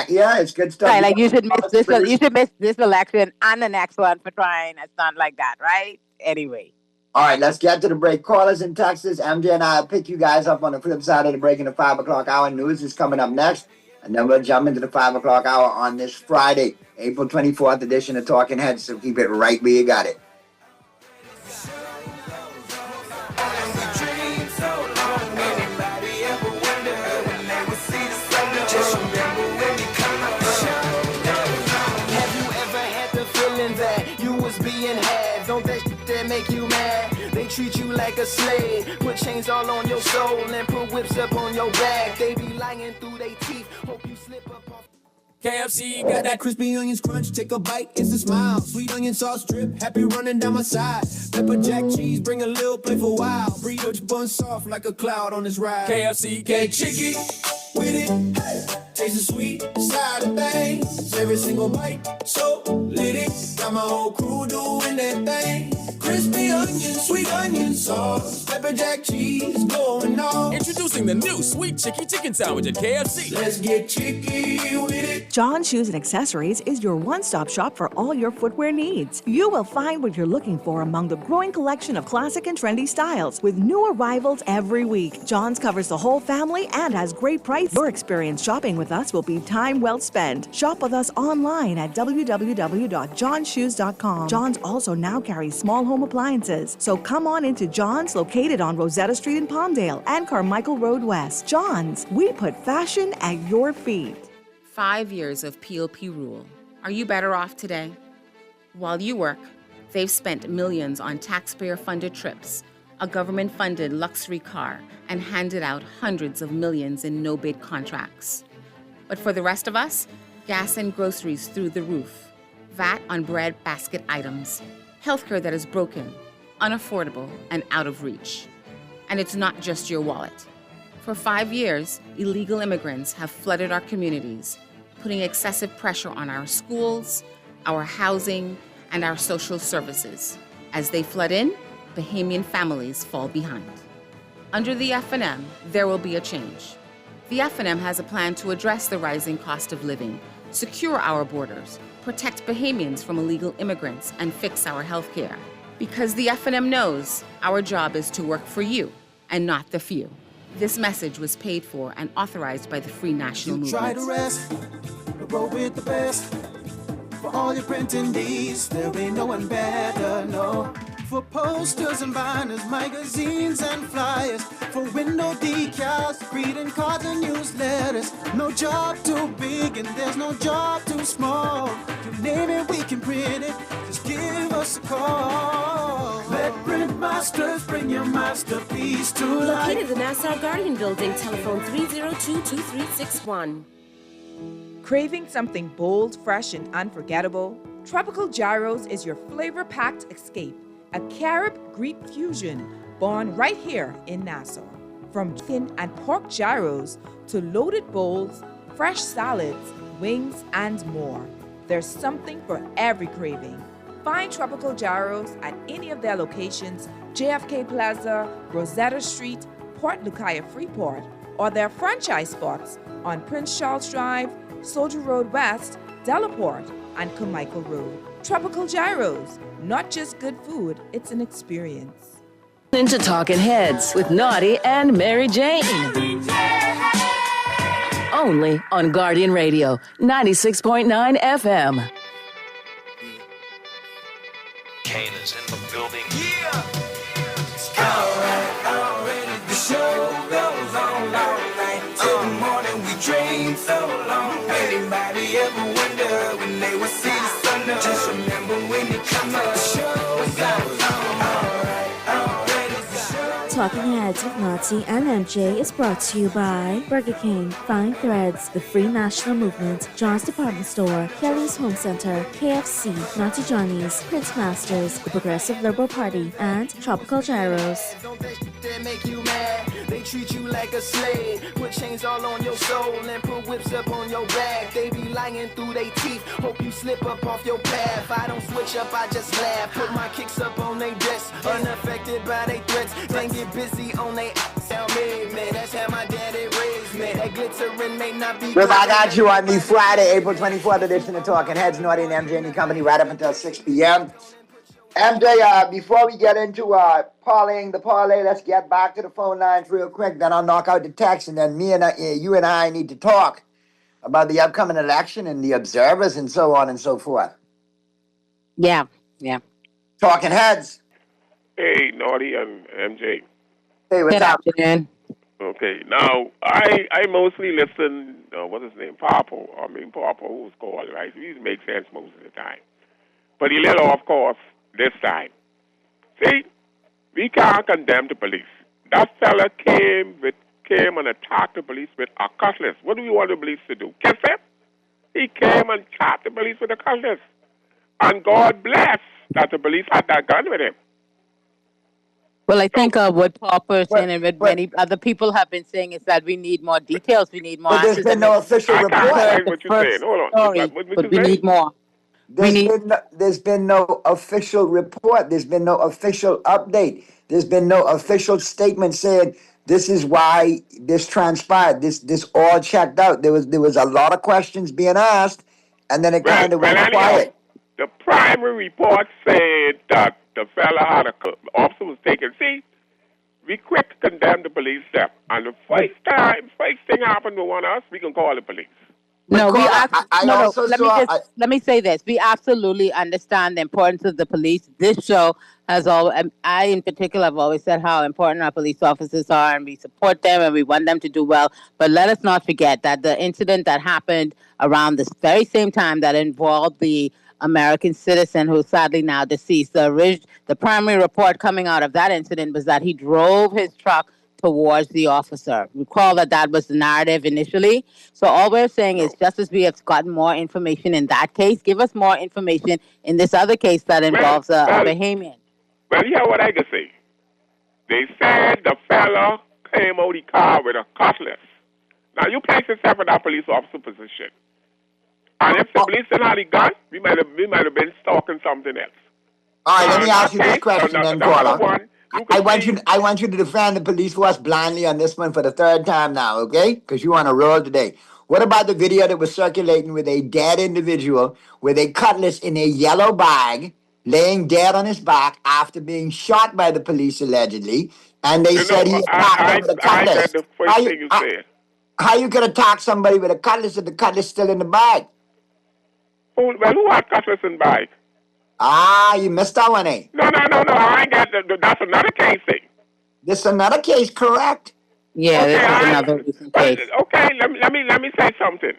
Yeah, it's good stuff. Right, like you should miss this. You should miss this election and the next one for trying a stunt like that, right? Anyway. All right, let's get to the break. Callers in Texas, MJ and I will pick you guys up on the flip side of the break in the 5 o'clock hour. News is coming up next. And then we'll jump into the 5 o'clock hour on this Friday, April 24th edition of Talking Heads. So keep it right where you got it. Make you mad, they treat you like a slave, put chains all on your soul and put whips up on your back. They be lying through their teeth, hope you slip up off. KFC got that crispy onions crunch, take a bite, it's a smile. Sweet onion sauce drip, happy running down my side. Pepper jack cheese, bring a little playful wow. Burrito bun soft like a cloud on this ride. KFC, get chicky with it, hey. Taste the sweet side of things. Every single bite, so lit it. Got my whole crew doing that thing. Crispy onion, sweet onion sauce, pepper jack cheese, going on. Introducing the new Sweet Chicky Chicken Sandwich at KFC. Let's get chicky with it. John Shoes and Accessories is your one-stop shop for all your footwear needs. You will find what you're looking for among the growing collection of classic and trendy styles with new arrivals every week. John's covers the whole family and has great prices. Your experience shopping with us will be time well spent. Shop with us online at www.johnshoes.com. John's also now carries small home appliances. So come on into John's, located on Rosetta Street in Palmdale and Carmichael Road West. John's, we put fashion at your feet. 5 years of POP rule. Are you better off today? While you work, they've spent millions on taxpayer-funded trips, a government-funded luxury car, and handed out hundreds of millions in no-bid contracts. But for the rest of us, gas and groceries through the roof, VAT on bread basket items, healthcare that is broken, unaffordable, and out of reach. And it's not just your wallet. For 5 years, illegal immigrants have flooded our communities, putting excessive pressure on our schools, our housing, and our social services. As they flood in, Bahamian families fall behind. Under the FNM, there will be a change. The FNM has a plan to address the rising cost of living, secure our borders, protect Bahamians from illegal immigrants, and fix our health care. Because the FNM knows our job is to work for you and not the few. This message was paid for and authorized by the Free National Movement. Try to rest, roll with the best. For all your printing needs, there ain't no one better, no. For posters and banners, magazines and flyers. For window decals, greeting cards and newsletters. No job too big and there's no job too small. You name it, we can print it. Just give us a call. Let Print Masters bring your masterpiece to life. Located in the Nassau Guardian Building, telephone 302-2361. Craving something bold, fresh, and unforgettable? Tropical Gyros is your flavor-packed escape. A Carib-Greek fusion born right here in Nassau. From chicken and pork gyros to loaded bowls, fresh salads, wings, and more. There's something for every craving. Find Tropical Gyros at any of their locations, JFK Plaza, Rosetta Street, Port Lucaya Freeport, or their franchise spots on Prince Charles Drive, Soldier Road West, Delaport, and Carmichael Road. Tropical Gyros, not just good food, it's an experience. Into Talking Heads with Naughty and Mary Jane. only on Guardian Radio, 96.9 FM. Kane is in the building. Alright, the show goes on all night till the morning. We dream so long. Anybody ever wonder when they will see the sun? Just remember when you come up, the show goes on. Talking Heads with Nazi and MJ is brought to you by Burger King, Fine Threads, the Free National Movement, John's Department Store, Kelly's Home Center, KFC, Naughty Johnny's, Prince Masters, the Progressive Liberal Party, and Tropical Gyros. They make you mad, they treat you like a slave. Put chains all on your soul and put whips up on your back. They be lying through their teeth, hope you slip up off your path. I don't switch up, I just laugh. Put my kicks up on their desk, unaffected by their threats. Then get busy on their tell me, man, that's how my daddy raised me. That glittering may not be. Well, I got you on the Friday, April 24th edition of Talking Heads, Naughty and MJ and your company right up until 6 p.m. MJ, before we get into parlaying the parlay, let's get back to the phone lines real quick. Then I'll knock out the text, and then you and I need to talk about the upcoming election and the observers and so on and so forth. Yeah. Talking Heads. Hey, Naughty and MJ. Hey, what's up? Okay, now I mostly listen. What's his name? Papa, who's called right? He makes sense most of the time, but he let off course this time. See, we can't condemn the police. That fella came and attacked the police with a cutlass. What do we want the police to do? Kiss him? He came and shot the police with a cutlass, and God bless that the police had that gun with him. Well, I think what Popper saying and what many other people have been saying is that we need more details. We need more answers. There's been no official report. What you're saying. Hold on. But we need more. There's been no official report. There's been no official update. There's been no official statement saying this is why this transpired. This all checked out. There was a lot of questions being asked, and then it kind of went quiet. The primary report said that the fella had officer was taken. See, we quick to condemn the police step, and the first thing happened to one of us, we can call the police. No, let me say this. We absolutely understand the importance of the police. This show has I in particular have always said how important our police officers are, and we support them and we want them to do well. But let us not forget that the incident that happened around this very same time that involved the American citizen who's sadly now deceased. The primary report coming out of that incident was that he drove his truck towards the officer. Recall that was the narrative initially. So all we're saying is just as we have gotten more information in that case, give us more information in this other case that involves a Bahamian. Well, you know what I can say? They said the fella came out of the car with a cutlass. Now, you place yourself in that police officer position. And if the police didn't have a gun, we might have been stalking something else. All right, let me ask you this question then, caller. I want you to defend the police force blindly on this one for the third time now, okay? Because you on a roll today. What about the video that was circulating with a dead individual with a cutlass in a yellow bag, laying dead on his back after being shot by the police allegedly, and they said he attacked him with a cutlass? I said the first thing you said. How you could attack somebody with a cutlass if the cutlass still in the bag? Well, who had cutlass in the bag? You missed that one, eh? No, I ain't got that's another case thing. This is another case, correct? Yeah, okay, this is another recent case. Okay, let me say something.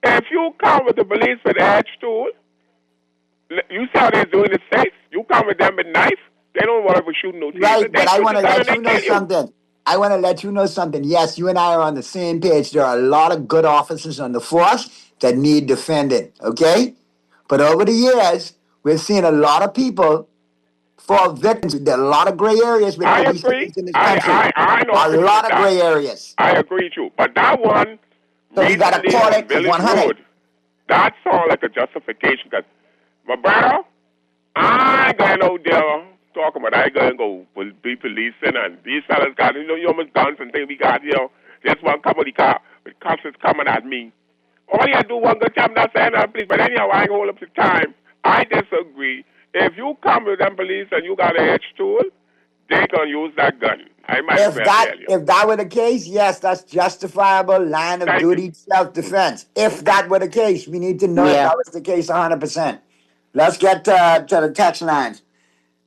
If you come with the police with edge tool, you see how they're doing the States. You come with them with knife, they don't worry about shooting no teeth. Right, but I want to let you know something. I want to let you know something. Yes, you and I are on the same page. There are a lot of good officers on the force that need defending, okay? But over the years, we've seen a lot of people fall victims. There are a lot of gray areas with police in this country. I know a lot of gray areas. I agree with you. But that one, so you got to call it 100. That sounds like a justification. Because, my brother, I ain't going out there talking about I ain't going to go be policing, and these fellas got, you almost guns and things we got here. There's one company car with cops coming at me. All you do one good job, not saying that, please. But anyhow, I ain't hold up the time. I disagree. If you come with them police and you got an edge tool, they gonna use that gun. I might as well tell you. If that were the case, yes, that's justifiable line of duty, self-defense. If that were the case, we need to know if that was the case 100%. Let's get to the text lines.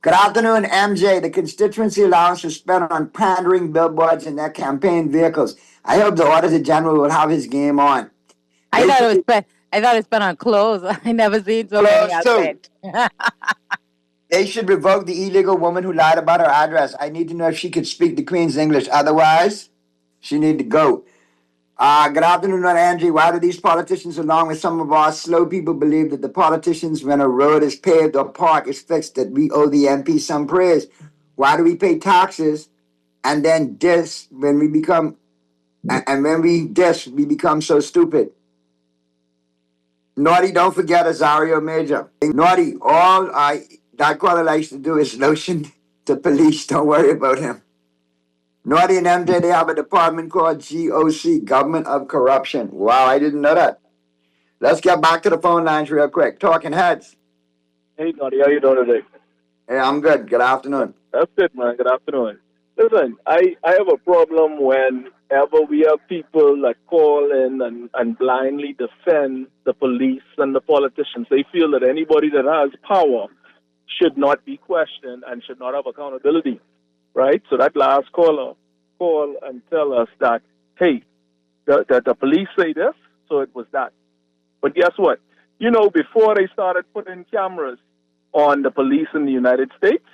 Good afternoon, MJ. The constituency allowance is spent on pandering billboards in their campaign vehicles. I hope the Auditor General will have his game on. I thought it was spent on clothes. I never seen so many outfits. They should revoke the illegal woman who lied about her address. I need to know if she could speak the Queen's English. Otherwise, she need to go. Good afternoon, Angie. Why do these politicians, along with some of our slow people, believe that the politicians, when a road is paved or park is fixed, that we owe the MP some praise? Why do we pay taxes and then diss when we become, and when we diss, we become so stupid? Naughty, don't forget Azario Major. Naughty, all that caller likes to do is lotion the police. Don't worry about him. Naughty and MJ, they have a department called GOC, Government of Corruption. Wow, I didn't know that. Let's get back to the phone lines real quick. Talking Heads. Hey, Naughty, how you doing today? Hey, I'm good. Good afternoon. That's it, man. Good afternoon. Listen, I have a problem whenever we have people that call in and blindly defend the police and the politicians. They feel that anybody that has power should not be questioned and should not have accountability. Right? So that last caller call and tell us that, hey, the police say this, so it was that. But guess what? You know, before they started putting cameras on the police in the United States,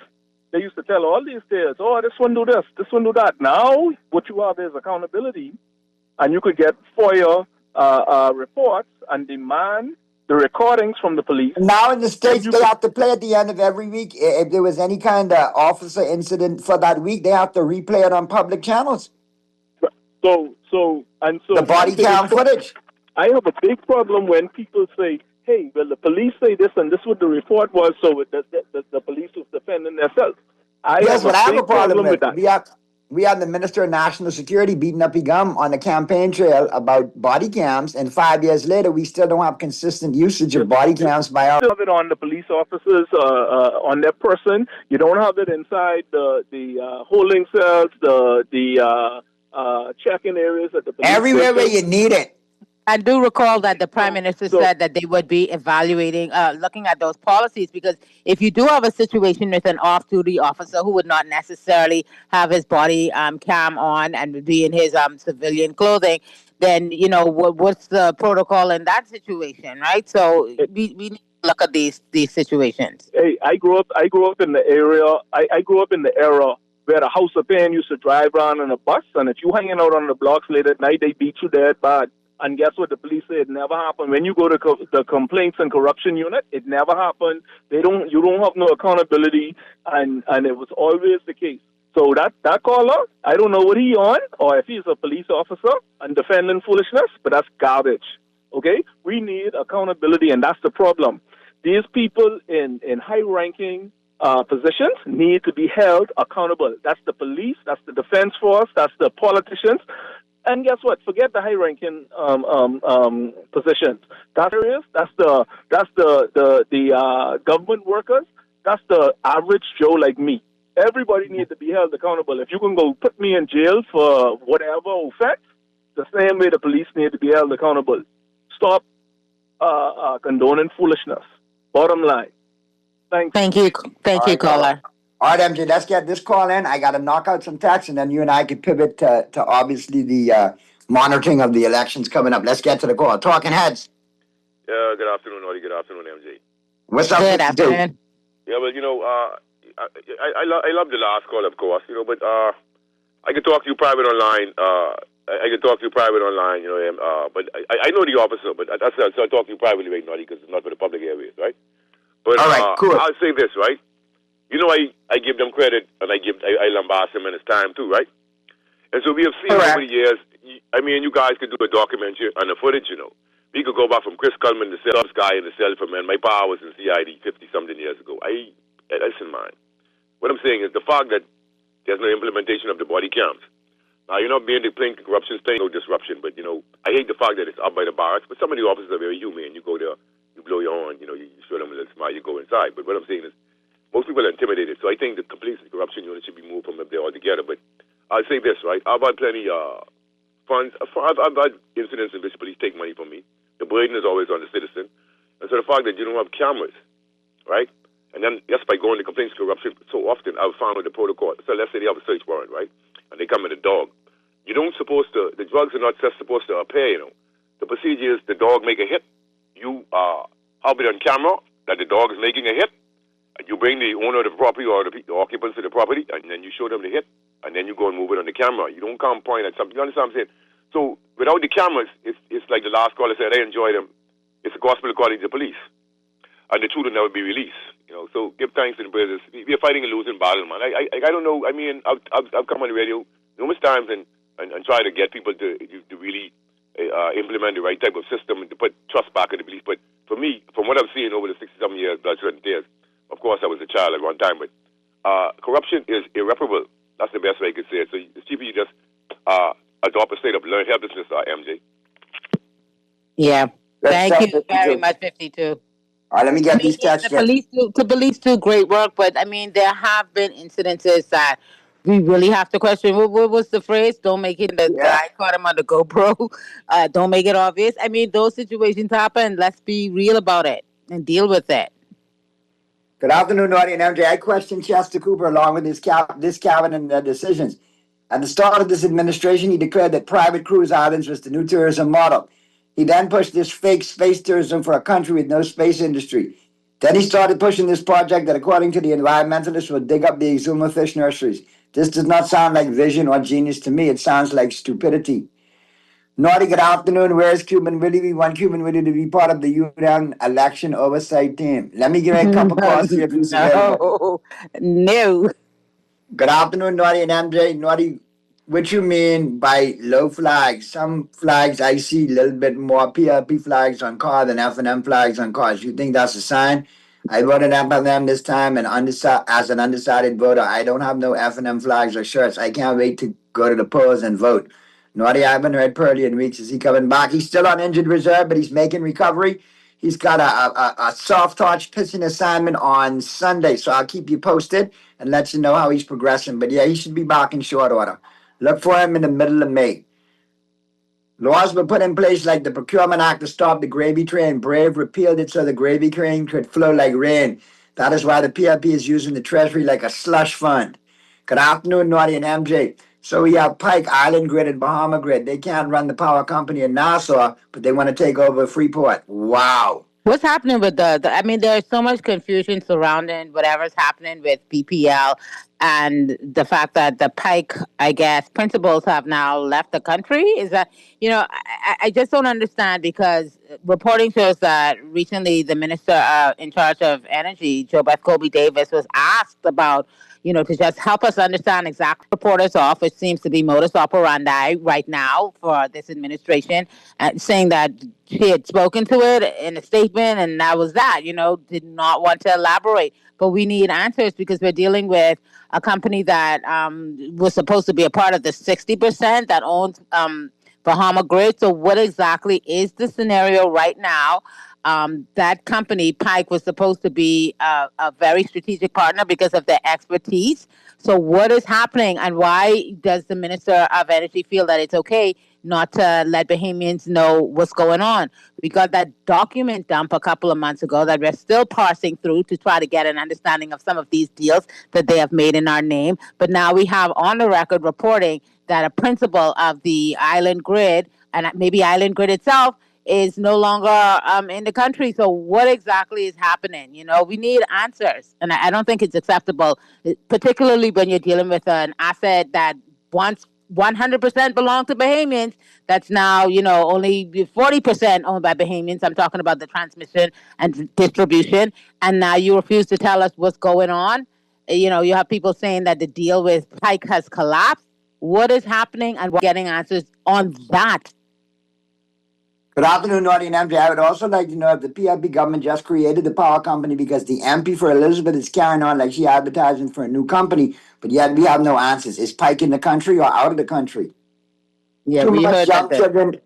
they used to tell all these tales, oh, this one do this, this one do that. Now, what you have is accountability, and you could get FOIA reports and demand the recordings from the police. Now in the States, they have to play at the end of every week. If there was any kind of officer incident for that week, they have to replay it on public channels. So the body cam footage. I have a big problem when people say, hey, well, the police say this and this is what the report was, so the police was defending themselves. I have a problem with that. We have the Minister of National Security beating up Igum on the campaign trail about body cams, and 5 years later, we still don't have consistent usage of body cams by our... You have it on the police officers, on their person. You don't have it inside the holding cells, the check-in areas at the police everywhere where you need it. I do recall that the Prime Minister said that they would be evaluating, looking at those policies, because if you do have a situation with an off-duty officer who would not necessarily have his body cam on and would be in his civilian clothing, then, you know, what's the protocol in that situation, right? So we need to look at these situations. Hey, I grew up in the area, I grew up in the era where the House of Pain used to drive around on a bus, and if you hanging out on the blocks late at night, they beat you dead bad. And guess what? The police say it never happened. When you go to the complaints and corruption unit, it never happened. You don't have no accountability, and it was always the case. So that caller, I don't know what he on, or if he's a police officer and defending foolishness, but that's garbage. Okay? We need accountability, and that's the problem. These people in high-ranking positions need to be held accountable. That's the police, that's the defense force, that's the politicians. And guess what? Forget the high-ranking positions. That's the government workers. That's the average Joe like me. Everybody needs to be held accountable. If you can go put me in jail for whatever offense, the same way the police need to be held accountable. Stop condoning foolishness. Bottom line. Thank you, caller. All right, MJ, let's get this call in. I got to knock out some text, and then you and I can pivot to obviously the monitoring of the elections coming up. Let's get to the call. Talking Heads. Yeah, good afternoon, Audie. Good afternoon, MJ. What's up? Good afternoon. Yeah, well, you know, I love the last call, of course, you know, but I can talk to you private online. I can talk to you private online, you know, but I know the officer, but so I talk to you privately right now because it's not for the public areas, right? But all right, cool. I'll say this, right? You know, I give them credit, and I lambast him in his time, too, right? And so we have seen over the years, I mean, you guys could do a documentary on the footage, you know. We could go back from Chris Cullman, the sales guy in the cell for man. My pa was in CID 50-something years ago. That's in mind. What I'm saying is the fact that there's no implementation of the body cams. Now, you know, being the plain corruption thing, no disruption, but, you know, I hate the fact that it's up by the barracks, but some of the officers are very humane. You go there, you blow your horn, you know, you show them a little smile, you go inside. But what I'm saying is, most people are intimidated, so I think the police and corruption unit should be moved from up there altogether. But I'll say this, right? I've had plenty funds. I've had incidents in which police take money from me. The burden is always on the citizen. And so the fact that you don't have cameras, right? And then just by going to complaints of corruption so often, I've found with the protocol. So let's say they have a search warrant, right? And they come with a dog. You don't supposed to, the drugs are not just supposed to appear, you know. The procedure is the dog make a hit. You have it on camera that the dog is making a hit. And you bring the owner of the property or the occupants of the property, and then you show them the hit. And then you go and move it on the camera. You don't come point at something. You understand what I'm saying? So without the cameras, it's like the last caller said, I enjoy them. It's a gospel according to the police. And the truth will never be released. You know, so give thanks to the brothers. We're fighting a losing battle, man. I don't know. I mean, I've come on the radio numerous times and try to get people to really implement the right type of system and to put trust back in the police. But for me, from what I've seen over the 67 years, blood, sweat, and tears, of course I was a child at one time, but corruption is irreparable. That's the best way I could say it. So it's cheaper you just adopt a state of learned helplessness, MJ. Yeah. Thank you very much, 52. All right, let me get these tests. The police do great work, but I mean, there have been incidences that we really have to question. What was the phrase? Don't make it. The guy caught him on the GoPro. Don't make it obvious. I mean, those situations happen. Let's be real about it and deal with it. Good afternoon, Naughty and MJ. I questioned Chester Cooper along with this cabinet and their decisions. At the start of this administration, he declared that private cruise islands was the new tourism model. He then pushed this fake space tourism for a country with no space industry. Then he started pushing this project that, according to the environmentalists, will dig up the Exuma fish nurseries. This does not sound like vision or genius to me. It sounds like stupidity. Naughty, good afternoon. Where is Cuban Willie? We want Cuban Willie to be part of the UN election oversight team. Let me give you a couple calls here. No. Good afternoon, Naughty and MJ. Naughty, what you mean by low flags? Some flags I see a little bit more PLP flags on cars than F&M flags on cars. You think that's a sign? I voted F&M this time, and as an undecided voter, I don't have no F&M flags or shirts. I can't wait to go to the polls and vote. Naughty, I haven't heard Purdy in weeks. Is he coming back? He's still on injured reserve, but he's making recovery. He's got a soft touch pitching assignment on Sunday, so I'll keep you posted and let you know how he's progressing. But yeah, he should be back in short order. Look for him in the middle of May. Laws were put in place like the Procurement Act to stop the gravy train. Brave repealed it so the gravy train could flow like rain. That is why the PLP is using the Treasury like a slush fund. Good afternoon, Naughty and MJ. So we have Pike, Island Grid, and Bahama Grid. They can't run the power company in Nassau, but they want to take over Freeport. Wow. What's happening with I mean, there's so much confusion surrounding whatever's happening with BPL and the fact that the Pike, I guess, principals have now left the country. Is that, I just don't understand, because reporting shows that recently the minister in charge of energy, JoBeth Colby Davis, was asked about, to just help us understand exactly what reporters off, which seems to be modus operandi right now for this administration, saying that she had spoken to it in a statement and that was that, did not want to elaborate. But we need answers, because we're dealing with a company that was supposed to be a part of the 60% that owns Bahama Grid. So what exactly is the scenario right now? That company, Pike, was supposed to be a very strategic partner because of their expertise. So what is happening, and why does the Minister of Energy feel that it's okay not to let Bahamians know what's going on? We got that document dump a couple of months ago that we're still parsing through to try to get an understanding of some of these deals that they have made in our name. But now we have on the record reporting that a principal of the Island Grid, and maybe Island Grid itself, is no longer in the country. So what exactly is happening? We need answers. And I don't think it's acceptable, particularly when you're dealing with an asset that once 100% belonged to Bahamians, that's now, only 40% owned by Bahamians. I'm talking about the transmission and distribution. And now you refuse to tell us what's going on. You have people saying that the deal with Pike has collapsed. What is happening? And we're getting answers on that. Good afternoon, Naughty and MJ. I would also like to know if the PLP government just created the power company because the MP for Elizabeth is carrying on like she advertising for a new company, but yet we have no answers. Is Pike in the country or out of the country? Yeah, too we much heard young that. children.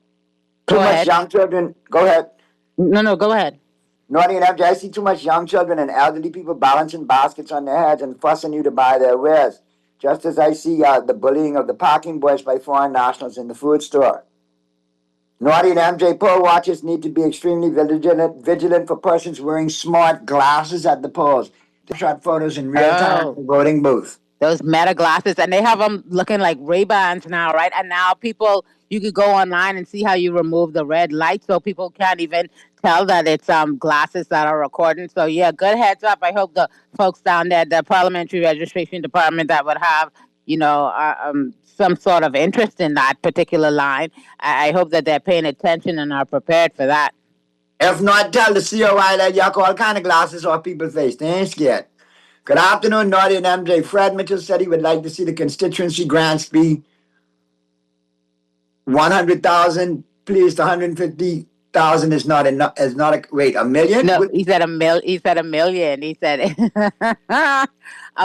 Too much young children. Go ahead. No, go ahead. Naughty and MJ, I see too much young children and elderly people balancing baskets on their heads and fussing you to buy their wares. just as I see the bullying of the parking boys by foreign nationals in the food store. Naughty and MJ poll watchers need to be extremely vigilant for persons wearing smart glasses at the polls. They shot photos in real time in the voting booth. Those Meta glasses, and they have them looking like Ray-Bans now, right? And now people, you could go online and see how you remove the red light, so people can't even tell that it's glasses that are recording. So yeah, good heads up. I hope the folks down there, the Parliamentary Registration Department, that would have, some sort of interest in that particular line. I hope that they're paying attention and are prepared for that. If not, tell the COI that you all kind of glasses off people's face. They ain't scared. Good afternoon, Naughty and MJ. Fred Mitchell said he would like to see the constituency grants be 100,000. Please, the 150,000 is not enough. Is not a wait. $1 million? No, he said He said $1 million. He said $1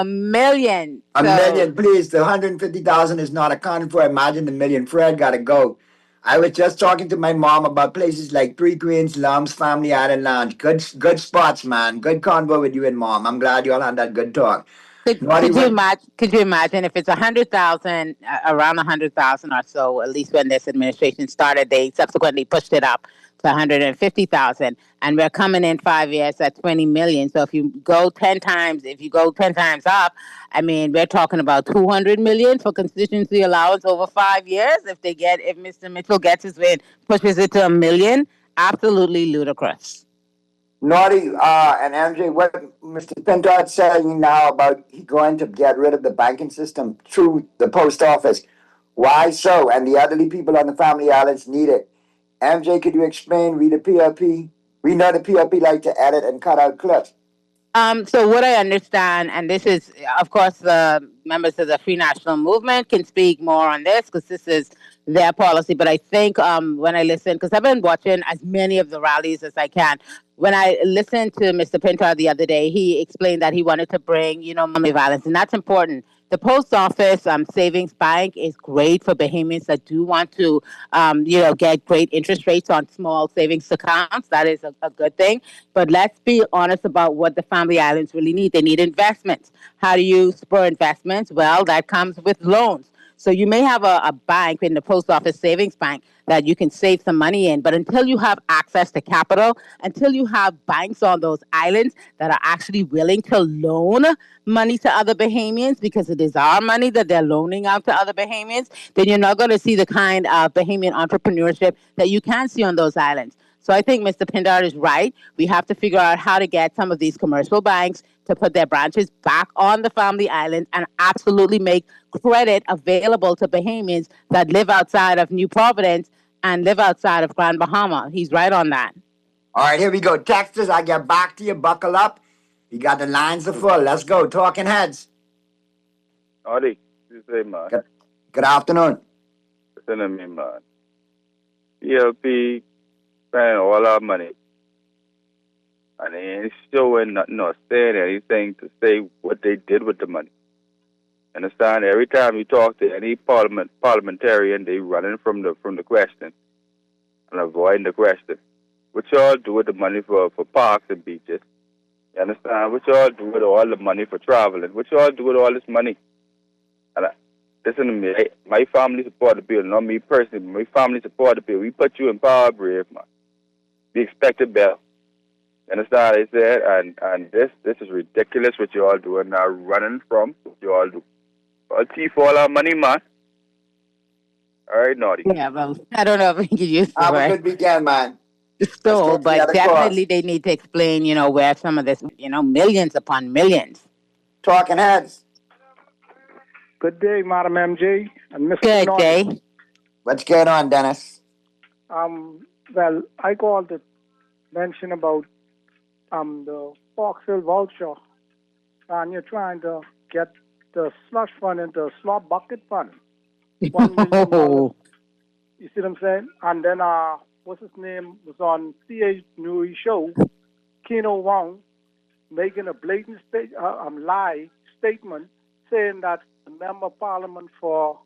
million. $1 million, please. The 150,000 is not accounted for. Imagine the $1 million. Fred got to go. I was just talking to my mom about places like Three Queens, Lums, Family Island Lounge. Good spots, man. Good convo with you and Mom. I'm glad you all had that good talk. Could you imagine if it's 100,000, around 100,000 or so, at least when this administration started, they subsequently pushed it up to 150,000, and we're coming in 5 years at 20 million. So if you go 10 times up, I mean, we're talking about 200 million for constituency allowance over 5 years. If Mr. Mitchell gets his way and pushes it to $1 million, absolutely ludicrous. Naughty and MJ, what Mr. Pintard's saying now about he going to get rid of the banking system through the post office. Why so? And the elderly people on the Family Islands need it. MJ, could you explain? We the PLP, we know the PLP like to edit and cut out clips. So what I understand, and this is, of course, the members of the Free National Movement can speak more on this because this is their policy. But I think when I listen, because I've been watching as many of the rallies as I can, when I listened to Mr. Pintard the other day, he explained that he wanted to bring, family violence, and that's important. The post office savings bank is great for Bahamians that do want to, get great interest rates on small savings accounts. That is a good thing. But let's be honest about what the Family Islands really need. They need investments. How do you spur investments? Well, that comes with loans. So you may have a bank in the post office savings bank that you can save some money in, but until you have access to capital, until you have banks on those islands that are actually willing to loan money to other Bahamians, because it is our money that they're loaning out to other Bahamians, then you're not going to see the kind of Bahamian entrepreneurship that you can see on those islands. So I think Mr. Pintard is right. We have to figure out how to get some of these commercial banks to put their branches back on the Family Islands and absolutely make credit available to Bahamians that live outside of New Providence and live outside of Grand Bahama. He's right on that. All right, here we go. Texas, I get back to you. Buckle up. You got the lines are full. Let's go. Talking Heads. Howdy. Man. Good afternoon. Listen to me, man. PLP spending all our money. And they ain't showing nothing or saying anything to say what they did with the money. Understand? Every time you talk to any parliamentarian, they running from the question and avoiding the question. What y'all do with the money for parks and beaches? You understand? What y'all do with all the money for traveling? What y'all do with all this money? And listen to me. My family support the bill, not me personally, but my family support the bill. We put you in power, brave man. We expected better. You understand what I said? And this is ridiculous what you all doing now, running from what you all do. I'll thief all our money, man. All right, Naughty. Yeah, well, I don't know if we can use the Have word. a good weekend, man. So, but definitely they need to explain, where some of this, millions upon millions. Talking Heads. Good day, Madam MJ and Mr. Good Naughty. day. What's going on, Dennis? Well, I called to mention about the Foxville voucher, and you're trying to get the slush fund into a slot bucket fund. $1 million. You see what I'm saying? And then, what's his name, was on C.H. Newey show, Keno Wong, making a blatant lie statement saying that the Member of Parliament for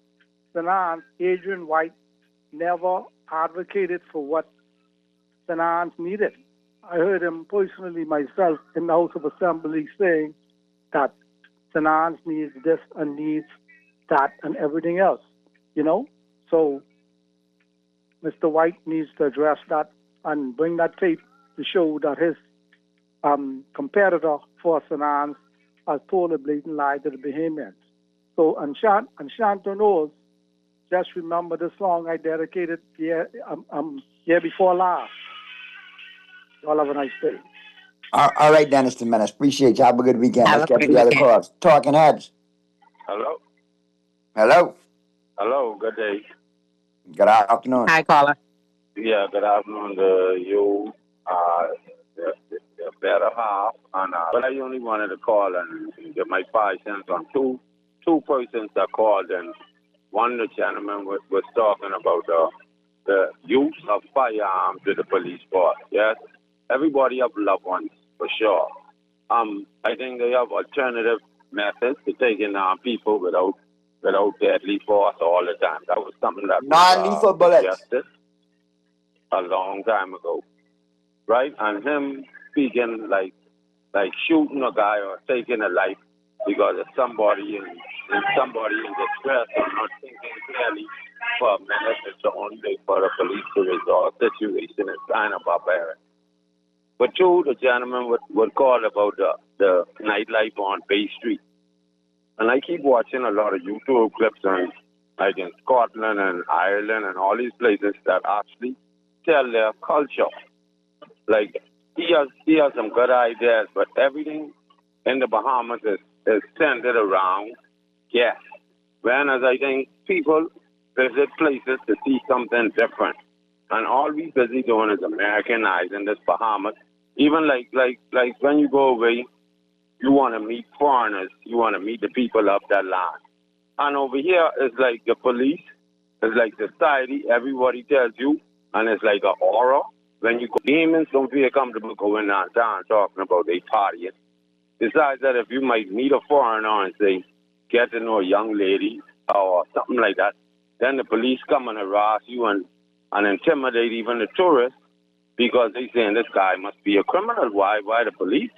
St. Anne's, Adrian White, never advocated for what St. Anne's needed. I heard him personally myself in the House of Assembly saying that St. Anne's needs this and needs that and everything else, you know? So Mr. White needs to address that and bring that tape to show that his competitor for St. Anne's has told a blatant lie to the Bahamians. So, and Shanto knows, just remember the song I dedicated year before last. Y'all have a nice day. All right, Dennis the Menace. Appreciate you. Have a good weekend. Let's get to the other calls. Talking Heads. Hello? Hello. Hello, good day. Good afternoon. Hi, caller. Yeah, good afternoon to you, the better half. And, but I only wanted to call and get my 5 cents on two persons that called, and one of the gentlemen was talking about the use of firearms to the police force. Yes, everybody have loved ones, for sure. I think they have alternative methods to taking people without deadly force all the time. That was something that non-lethal bullets suggested a long time ago, right? And him speaking like shooting a guy or taking a life because of somebody in distress or not thinking clearly for a minute, it's the only way for the police to resolve the situation. Is kind of barbaric. But two, the gentleman would call about the nightlife on Bay Street. And I keep watching a lot of YouTube clips on, like in Scotland and Ireland and all these places that actually tell their culture. Like, he has some good ideas, but everything in the Bahamas is centered around gas. Whereas I think people visit places to see something different. And all we busy doing is Americanizing this Bahamas. Even like when you go away, you want to meet foreigners. You want to meet the people of that land. And over here, it's like the police. It's like society. Everybody tells you. And it's like an aura. When you go, demons don't feel comfortable going downtown talking about they partying. Besides that, if you might meet a foreigner and say, get to know a young lady or something like that, then the police come and harass you and intimidate even the tourists because they saying this guy must be a criminal. Why the police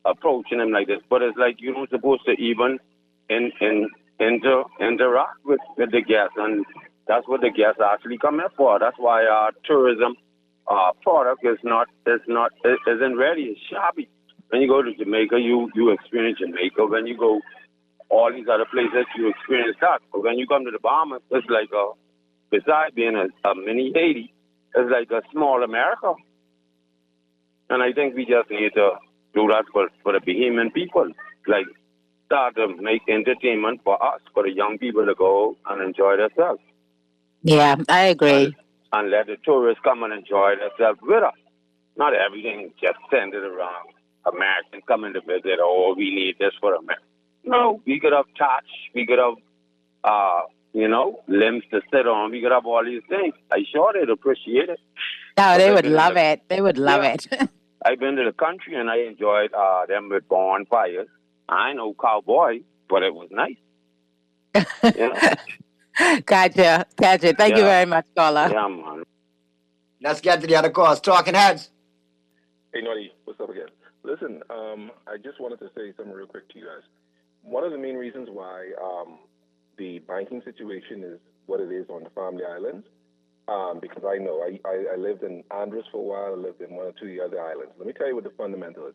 approaching him like this? But it's like you don't supposed to even interact with the guests, and that's what the guests actually come here for. That's why our tourism product isn't ready. It's shabby. When you go to Jamaica, you experience Jamaica. When you go all these other places, you experience that. But when you come to the Bahamas, it's like besides being a mini Haiti, it's like a small America. And I think we just need to do that for the Bahamian people. Like, start to make entertainment for us, for the young people to go and enjoy themselves. Yeah, I agree. And let the tourists come and enjoy themselves with us. Not everything just centered around Americans coming to visit, oh, we need this for America. No, we could have touch, we could have, limbs to sit on, we could have all these things. I'm sure they'd appreciate it. No, they would love it. They would love it. I've been to the country and I enjoyed them with bonfires. I know cowboy, but it was nice. Gotcha. Thank you very much, caller. Yeah, man. Let's get to the other calls. Talking Heads. Hey, Naughty. What's up again? Listen, I just wanted to say something real quick to you guys. One of the main reasons why the banking situation is what it is on the Family Islands, because I know I lived in Andros for a while, I lived in one or two of the other islands. Let me tell you what the fundamental is.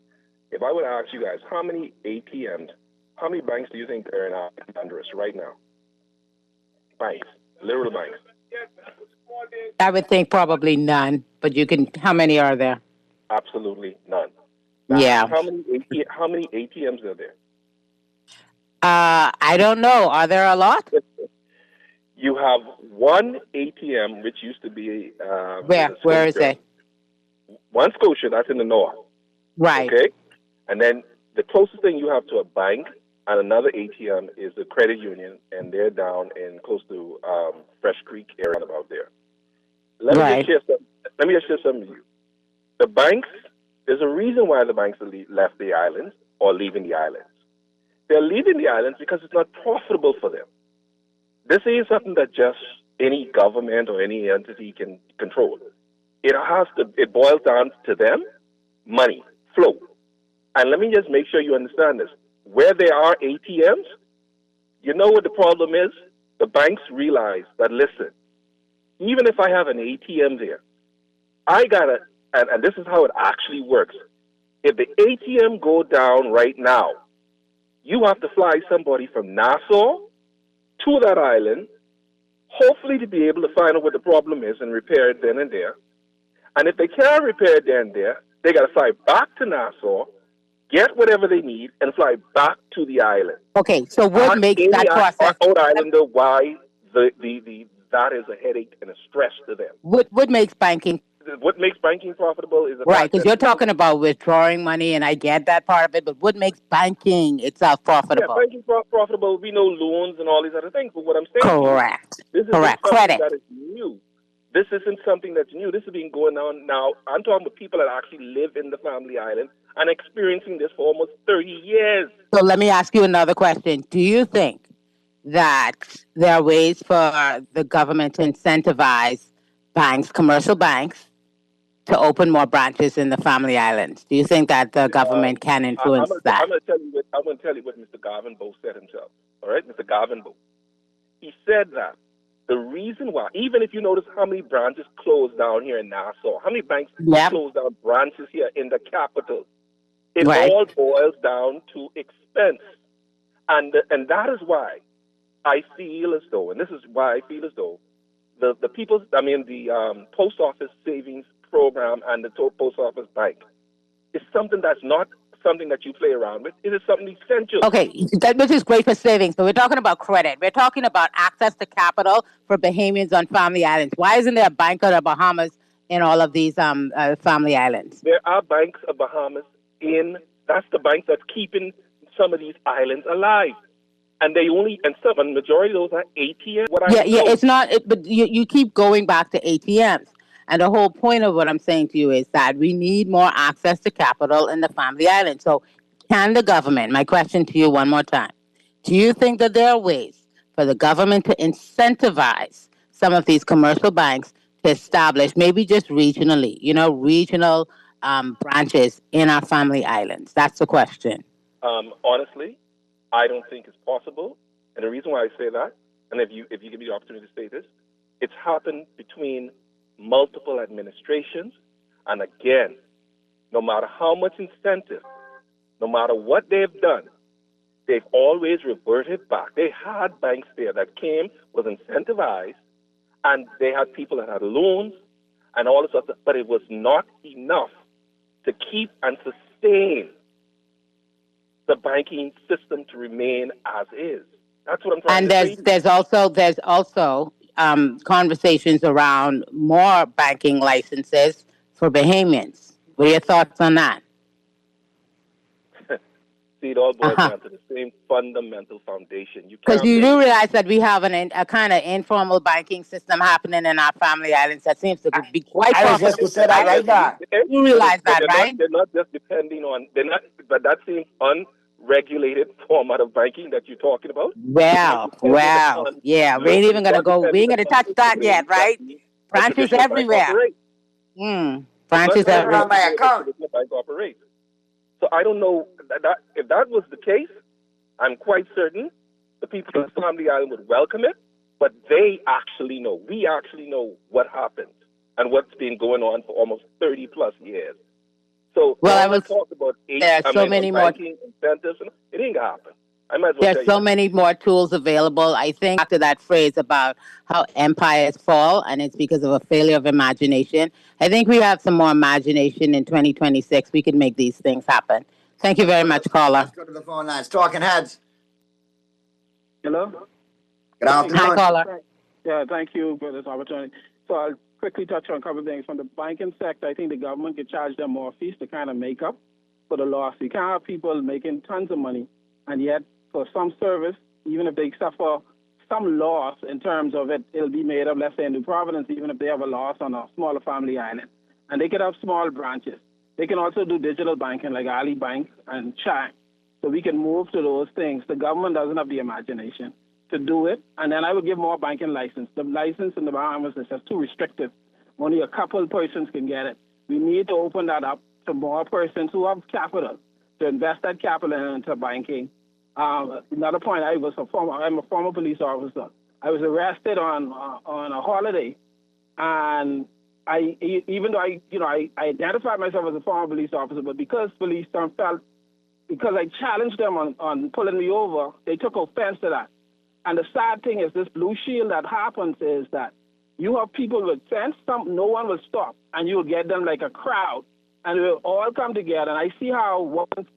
If I would ask you guys, how many ATMs, how many banks do you think are in Andros right now? Banks, literal banks. I would think probably none, but how many are there? Absolutely none. Yeah. How many ATMs are there? I don't know. Are there a lot? You have one ATM, which used to be... Where is it? One Scotia, that's in the north. Right. Okay? And then the closest thing you have to a bank and another ATM is the credit union, and they're down in close to Fresh Creek area about there. Let me just share something with you. The banks, there's a reason why the banks left the islands or leaving the islands. They're leaving the islands because it's not profitable for them. This ain't something that just any government or any entity can control. It boils down to them, money, flow. And let me just make sure you understand this. where there are ATMs, you know what the problem is? The banks realize that, listen, even if I have an ATM there, I got to, and this is how it actually works. If the ATM go down right now, you have to fly somebody from Nassau to that island, hopefully to be able to find out what the problem is and repair it then and there. And if they can't repair it then and there, they got to fly back to Nassau, get whatever they need, and fly back to the island. Okay, so what makes that process? Out islander, why that is a headache and a stress to them. What makes banking? What makes banking profitable is Right, because you're talking about withdrawing money, and I get that part of it. But what makes banking itself profitable? Yeah, banking profitable. We know loans and all these other things. But what I'm saying, correct, this is correct, something credit. that is new. This isn't something that's new. This has been going on now. I'm talking about people that actually live in the family island and experiencing this for almost 30 years. So let me ask you another question. Do you think that there are ways for the government to incentivize banks, commercial banks, to open more branches in the family islands? Do you think that the government can influence that? I'm going to tell you what Mr. Garvin Bowe said himself. All right, Mr. Garvin Bowe. He said that the reason why, even if you notice how many branches closed down here in Nassau, how many banks closed down branches here in the capital, it all boils down to expense. And that is why I feel as though, and this is why I feel as though, the post office savings program and the post office bank is something that's not something that you play around with. It is something essential. Okay, which is great for savings. But we're talking about credit. We're talking about access to capital for Bahamians on family islands. Why isn't there a bank of the Bahamas in all of these family islands? There are banks of Bahamas that's the bank that's keeping some of these islands alive. And majority of those are ATMs. It's not, but you keep going back to ATMs. And the whole point of what I'm saying to you is that we need more access to capital in the family island. So can the government, my question to you one more time, do you think that there are ways for the government to incentivize some of these commercial banks to establish, maybe just regionally, regional branches in our family islands? That's the question. Honestly, I don't think it's possible. And the reason why I say that, and if you give me the opportunity to say this, it's happened between multiple administrations. And again, no matter how much incentive, no matter what they've done, they've always reverted back. They had banks there that was incentivized, and they had people that had loans and all this stuff, but it was not enough to keep and sustain the banking system to remain as is. That's what I'm trying to say. And there's also conversations around more banking licenses for Bahamians. What are your thoughts on that? See, it all boils down to the same fundamental foundation. Because you do realize that we have a kind of informal banking system happening in our family islands that seems to be quite profitable. You realize that, right? They're not just depending on, but that seems unregulated format of banking that you're talking about. Yeah, we ain't even gonna touch that yet, right? Branches everywhere. Branches everywhere. My account. Bank operates. So I don't know that if that was the case, I'm quite certain the people in the family island would welcome it, but we actually know what happened and what's been going on for almost 30 plus years. So I was talk about many more incentives, and it ain't gonna happen. There's so many more tools available. I think after that phrase about how empires fall, and it's because of a failure of imagination, I think we have some more imagination in 2026. We can make these things happen. Thank you very much, caller. Let's go to the phone lines. Talking Heads. Hello? Good afternoon. Hi, caller. Yeah, thank you for this opportunity. So I'll quickly touch on a couple of things. From the banking sector, I think the government could charge them more fees to kind of make up for the loss. You can't have people making tons of money, and yet for some service, even if they suffer some loss in terms of it, it'll be made up, let's say in New Providence, even if they have a loss on a smaller family island. And they could have small branches. They can also do digital banking like Ali Bank and Chime. So we can move to those things. The government doesn't have the imagination to do it. And then I would give more banking license. The license in the Bahamas is just too restrictive. Only a couple persons can get it. We need to open that up to more persons who have capital to invest that capital into banking Another point, I'm a former police officer. I was arrested on a holiday, and even though I identified myself as a former police officer, but because police because I challenged them on pulling me over, they took offense to that. And the sad thing is, this Blue Shield that happens is that you have people with sense, no one will stop, and you will get them like a crowd, and they will all come together. And I see how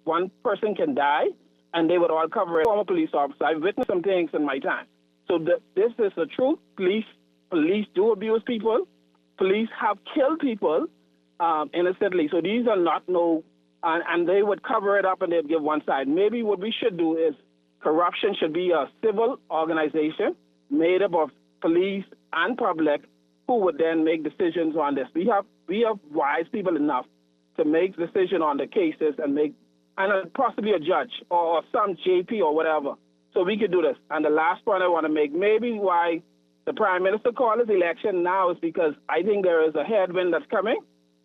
one person can die, and they would all cover it. Former police officer, I've witnessed some things in my time. So this is the truth. Police do abuse people. Police have killed people innocently. So these are not and they would cover it up and they'd give one side. Maybe what we should do is corruption should be a civil organization made up of police and public who would then make decisions on this. We have wise people enough to make decisions on the cases and possibly a judge or some JP or whatever. So we could do this. And the last point I want to make, maybe why the Prime Minister called this election now is because I think there is a headwind that's coming,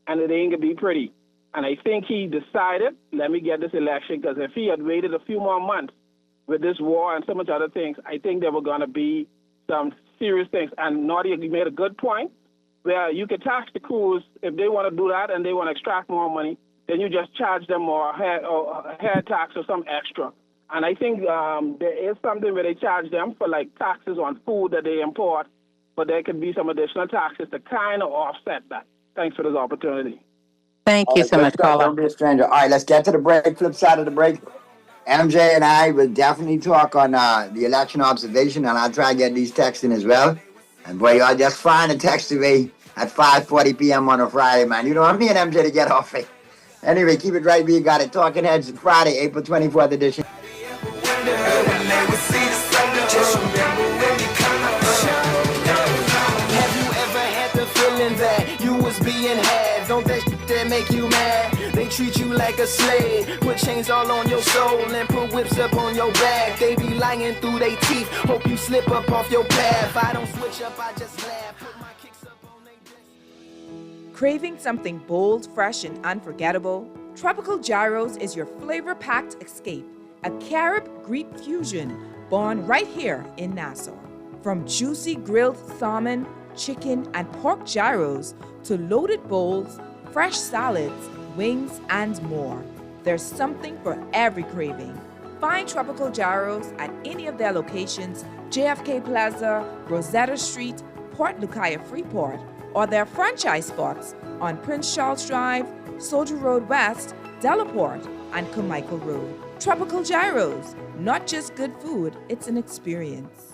and it ain't going to be pretty. And I think he decided, let me get this election, because if he had waited a few more months with this war and so much other things, I think there were going to be some serious things. And Naughty, you made a good point, where you could tax the crews if they want to do that and they want to extract more money, then you just charge them more hair tax or some extra. And I think there is something where they charge them for like taxes on food that they import, but there could be some additional taxes to kind of offset that. Thanks for this opportunity. Thank you so much, caller. Don't be a stranger. All right, let's get to the break. Flip side of the break. MJ and I will definitely talk on the election observation, and I'll try to get these texts in as well. And boy, y'all just find a text to me at 5:40 p.m. on a Friday, man. You don't want me and MJ to get off it. Anyway, keep it right where you got it. Talking Heads, Friday, April 24th edition. Have you ever had the feeling that you was being had? Don't that shit that make you mad? They treat you like a slave, put chains all on your soul and put whips up on your back. They be lying through their teeth, hope you slip up off your path. I don't switch up, I just laugh. Put my kicks up on their desk. Craving something bold, fresh, and unforgettable? Tropical Gyros is your flavor-packed escape. A Carib-Greek fusion born right here in Nassau. From juicy grilled salmon, chicken, and pork gyros to loaded bowls, fresh salads, wings, and more. There's something for every craving. Find Tropical Gyros at any of their locations, JFK Plaza, Rosetta Street, Port Lucaya Freeport, or their franchise spots on Prince Charles Drive, Soldier Road West, Delaport, and Carmichael Road. Tropical Gyros, not just good food, it's an experience.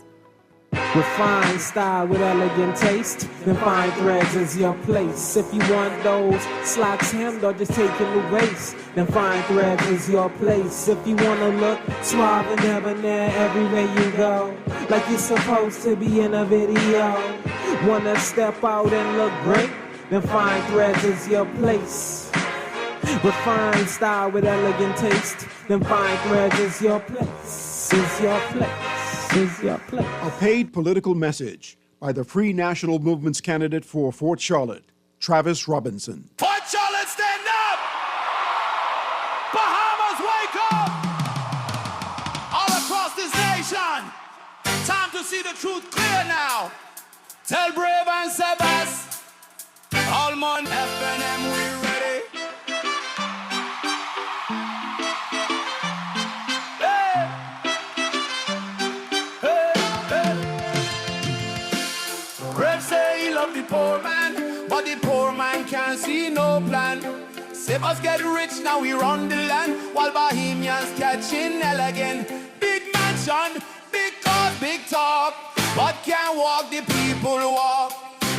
Refined style with elegant taste, then Fine Threads is your place. If you want those slacks hemmed or just taking the waist, then Fine Threads is your place. If you want to look suave and debonair everywhere you go, like you're supposed to be in a video, want to step out and look great, then Fine Threads is your place. Refined style with elegant taste, then Fine Threads is your place, is your place. A paid political message by the Free National Movement's candidate for Fort Charlotte, Travis Robinson. Fort Charlotte, stand up! Bahamas, wake up! All across this nation, time to see the truth clear now. Tell Brave and Sebas, Almond, FNM, we ready. The poor man, but the poor man can't see no plan. Sebas get rich, now we run the land, while Bahamians catching elegant. Big mansion, big cars, big talk, but can't walk, the people walk.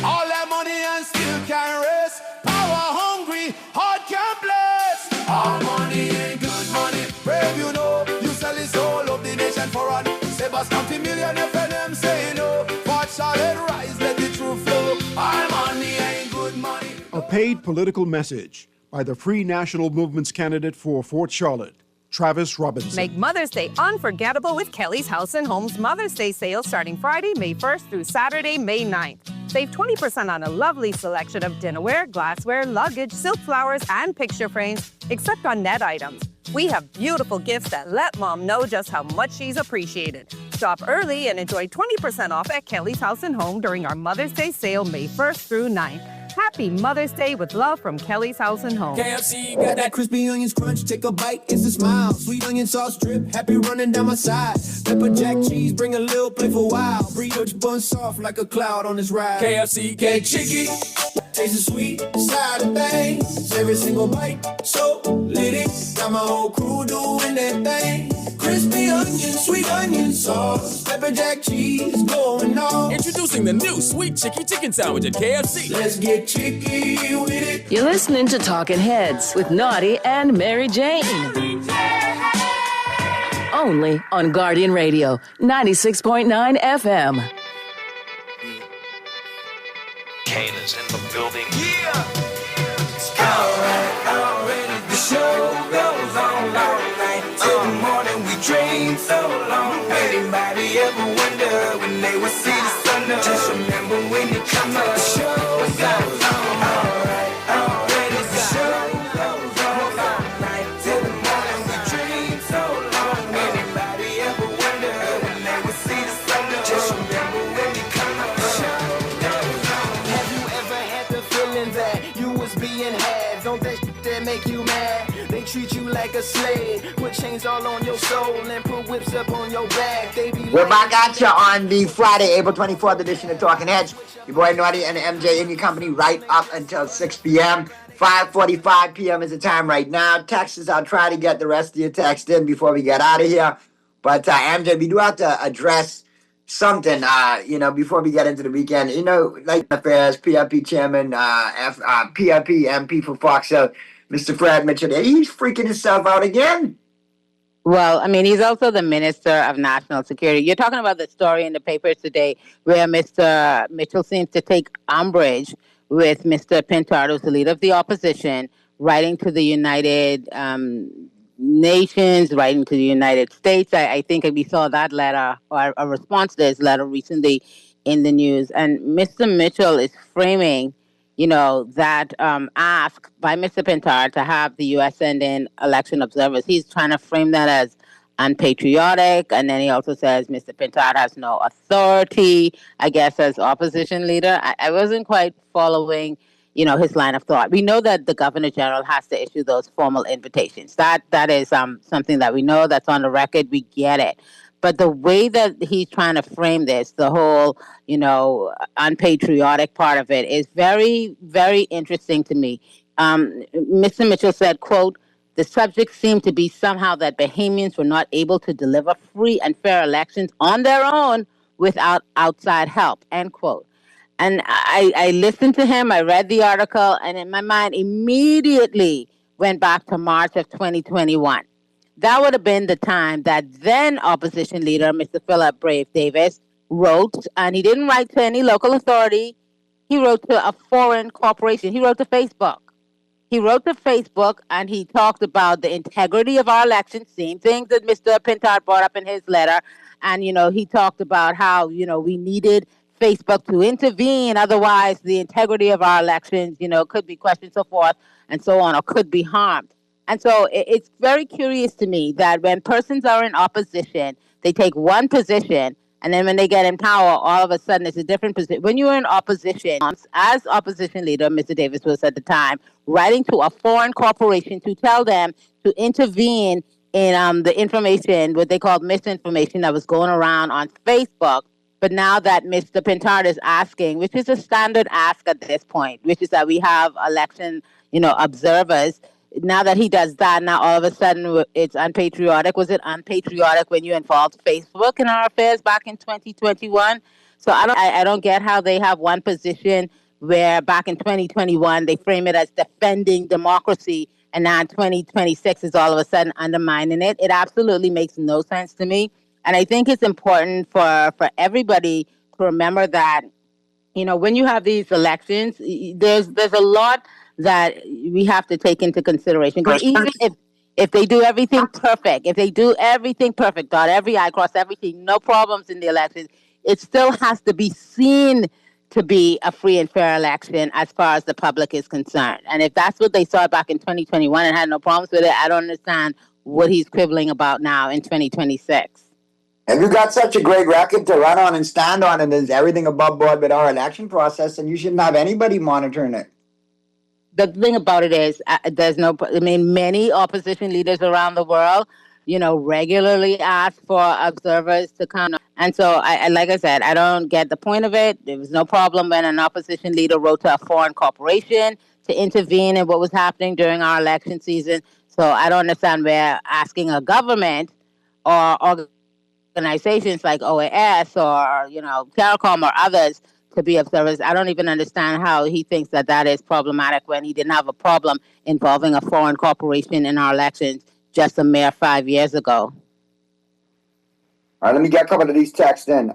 All that money and still can't rest. Power hungry, heart can't bless. All money ain't good money. Brave, you know, you sell the soul of the nation for run. Sebas County Million FNM say no. Fort Charlotte rise, let the truth flow. All money ain't good money. A paid political message by the Free National Movement's candidate for Fort Charlotte, Travis Robinson. Make Mother's Day unforgettable with Kelly's House and Homes Mother's Day sale starting Friday, May 1st through Saturday, May 9th. Save 20% on a lovely selection of dinnerware, glassware, luggage, silk flowers, and picture frames, except on net items. We have beautiful gifts that let Mom know just how much she's appreciated. Shop early and enjoy 20% off at Kelly's House and Home during our Mother's Day sale May 1st through 9th. Happy Mother's Day with love from Kelly's House and Home. KFC got that crispy onions crunch. Take a bite, it's a smile. Sweet onion sauce drip, happy running down my side. Pepper jack cheese, bring a little playful wow. Brioche bun soft like a cloud on this ride. KFC cake chicky, tastes sweet, side of things. Every single bite, so litty. Got my whole crew doing that thing. Crispy onion, sweet onion sauce, pepper jack cheese, going on. Introducing the new Sweet Chicky Chicken Sandwich at KFC. Let's get chicky with it. You're listening to Talking Heads with Naughty and Mary Jane. Only on Guardian Radio, 96.9 FM. Kane is in the building. Alright, the show goes on all night till the morning. We dream so long. Anybody ever wonder when they will see the sun up? Just remember when you come up. The show goes on. Alright, the show goes on all night till the morning. We dream so long. Anybody ever wonder when they will see the sun up? Just remember when you come up. The show goes on. Have you ever had the feeling that you was being had? Don't that shit that make you mad? They treat you like a slave, put chains all on your soul and put whips up on your back. They be We're back at you on the Friday, April 24th edition of Talking Heads. Your boy Naughty and MJ in your company right up until 6 p.m. 5:45 p.m. is the time right now. Texts, I'll try to get the rest of your text in before we get out of here. But MJ, we do have to address something, before we get into the weekend. Like affairs, PRP chairman, PRP MP for Fox Hill, Mr. Fred Mitchell, he's freaking himself out again. Well, I mean, he's also the Minister of National Security. You're talking about the story in the papers today where Mr. Mitchell seems to take umbrage with Mr. Pintard, who's the leader of the opposition, writing to the United Nations, writing to the United States. I think we saw that letter, or a response to his letter recently in the news. And Mr. Mitchell is framing that ask by Mr. Pintard to have the U.S. send in election observers. He's trying to frame that as unpatriotic. And then he also says Mr. Pintard has no authority, I guess, as opposition leader. I wasn't quite following, his line of thought. We know that the Governor General has to issue those formal invitations. That is something that we know, that's on the record. We get it. But the way that he's trying to frame this, the whole, unpatriotic part of it is very, very interesting to me. Mr. Mitchell said, quote, "The subject seemed to be somehow that Bahamians were not able to deliver free and fair elections on their own without outside help," end quote. And I listened to him, I read the article, and in my mind immediately went back to March of 2021. That would have been the time that then opposition leader, Mr. Philip Brave Davis, wrote, and he didn't write to any local authority. He wrote to a foreign corporation. He wrote to Facebook. He wrote to Facebook, and he talked about the integrity of our election, same things that Mr. Pintard brought up in his letter. And, he talked about how, we needed Facebook to intervene. Otherwise, the integrity of our elections, could be questioned, so forth and so on, or could be harmed. And so it's very curious to me that when persons are in opposition, they take one position, and then when they get in power, all of a sudden it's a different position. When you're in opposition, as opposition leader, Mr. Davis was at the time, writing to a foreign corporation to tell them to intervene in the information, what they called misinformation that was going around on Facebook. But now that Mr. Pintard is asking, which is a standard ask at this point, which is that we have election, observers. Now that he does that, now all of a sudden it's unpatriotic. Was it unpatriotic when you involved Facebook in our affairs back in 2021? So I don't get how they have one position where back in 2021 they frame it as defending democracy, and now in 2026 is all of a sudden undermining it. It absolutely makes no sense to me. And I think it's important for everybody to remember that, when you have these elections, there's a lot that we have to take into consideration. Because even if they do everything perfect, dot every I, cross everything, no problems in the elections, it still has to be seen to be a free and fair election as far as the public is concerned. And if that's what they saw back in 2021 and had no problems with it, I don't understand what he's quibbling about now in 2026. And you got such a great record to run on and stand on, and there's everything above board with our election process, and you shouldn't have anybody monitoring it. The thing about it is, many opposition leaders around the world, regularly ask for observers to come. And so, like I said, I don't get the point of it. There was no problem when an opposition leader wrote to a foreign corporation to intervene in what was happening during our election season. So I don't understand where asking a government or organizations like OAS or, CARICOM or others to be observers. I don't even understand how he thinks that is problematic when he didn't have a problem involving a foreign corporation in our elections just a mere 5 years ago. All right, let me get a couple of these texts in.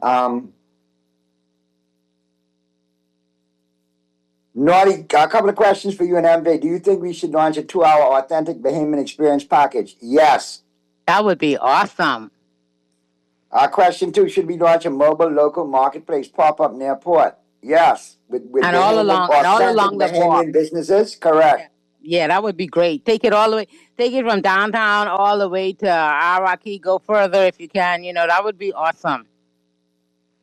Naughty, a couple of questions for you and MJ. Do you think we should launch a 2-hour authentic Bahamian experience package? Yes. That would be awesome. Question 2, should we launch a mobile local marketplace pop-up near port? Yes. With and all along the Bahamian businesses? Correct. Yeah, that would be great. Take it all the way. Take it from downtown all the way to Iraqi. Go further if you can. That would be awesome.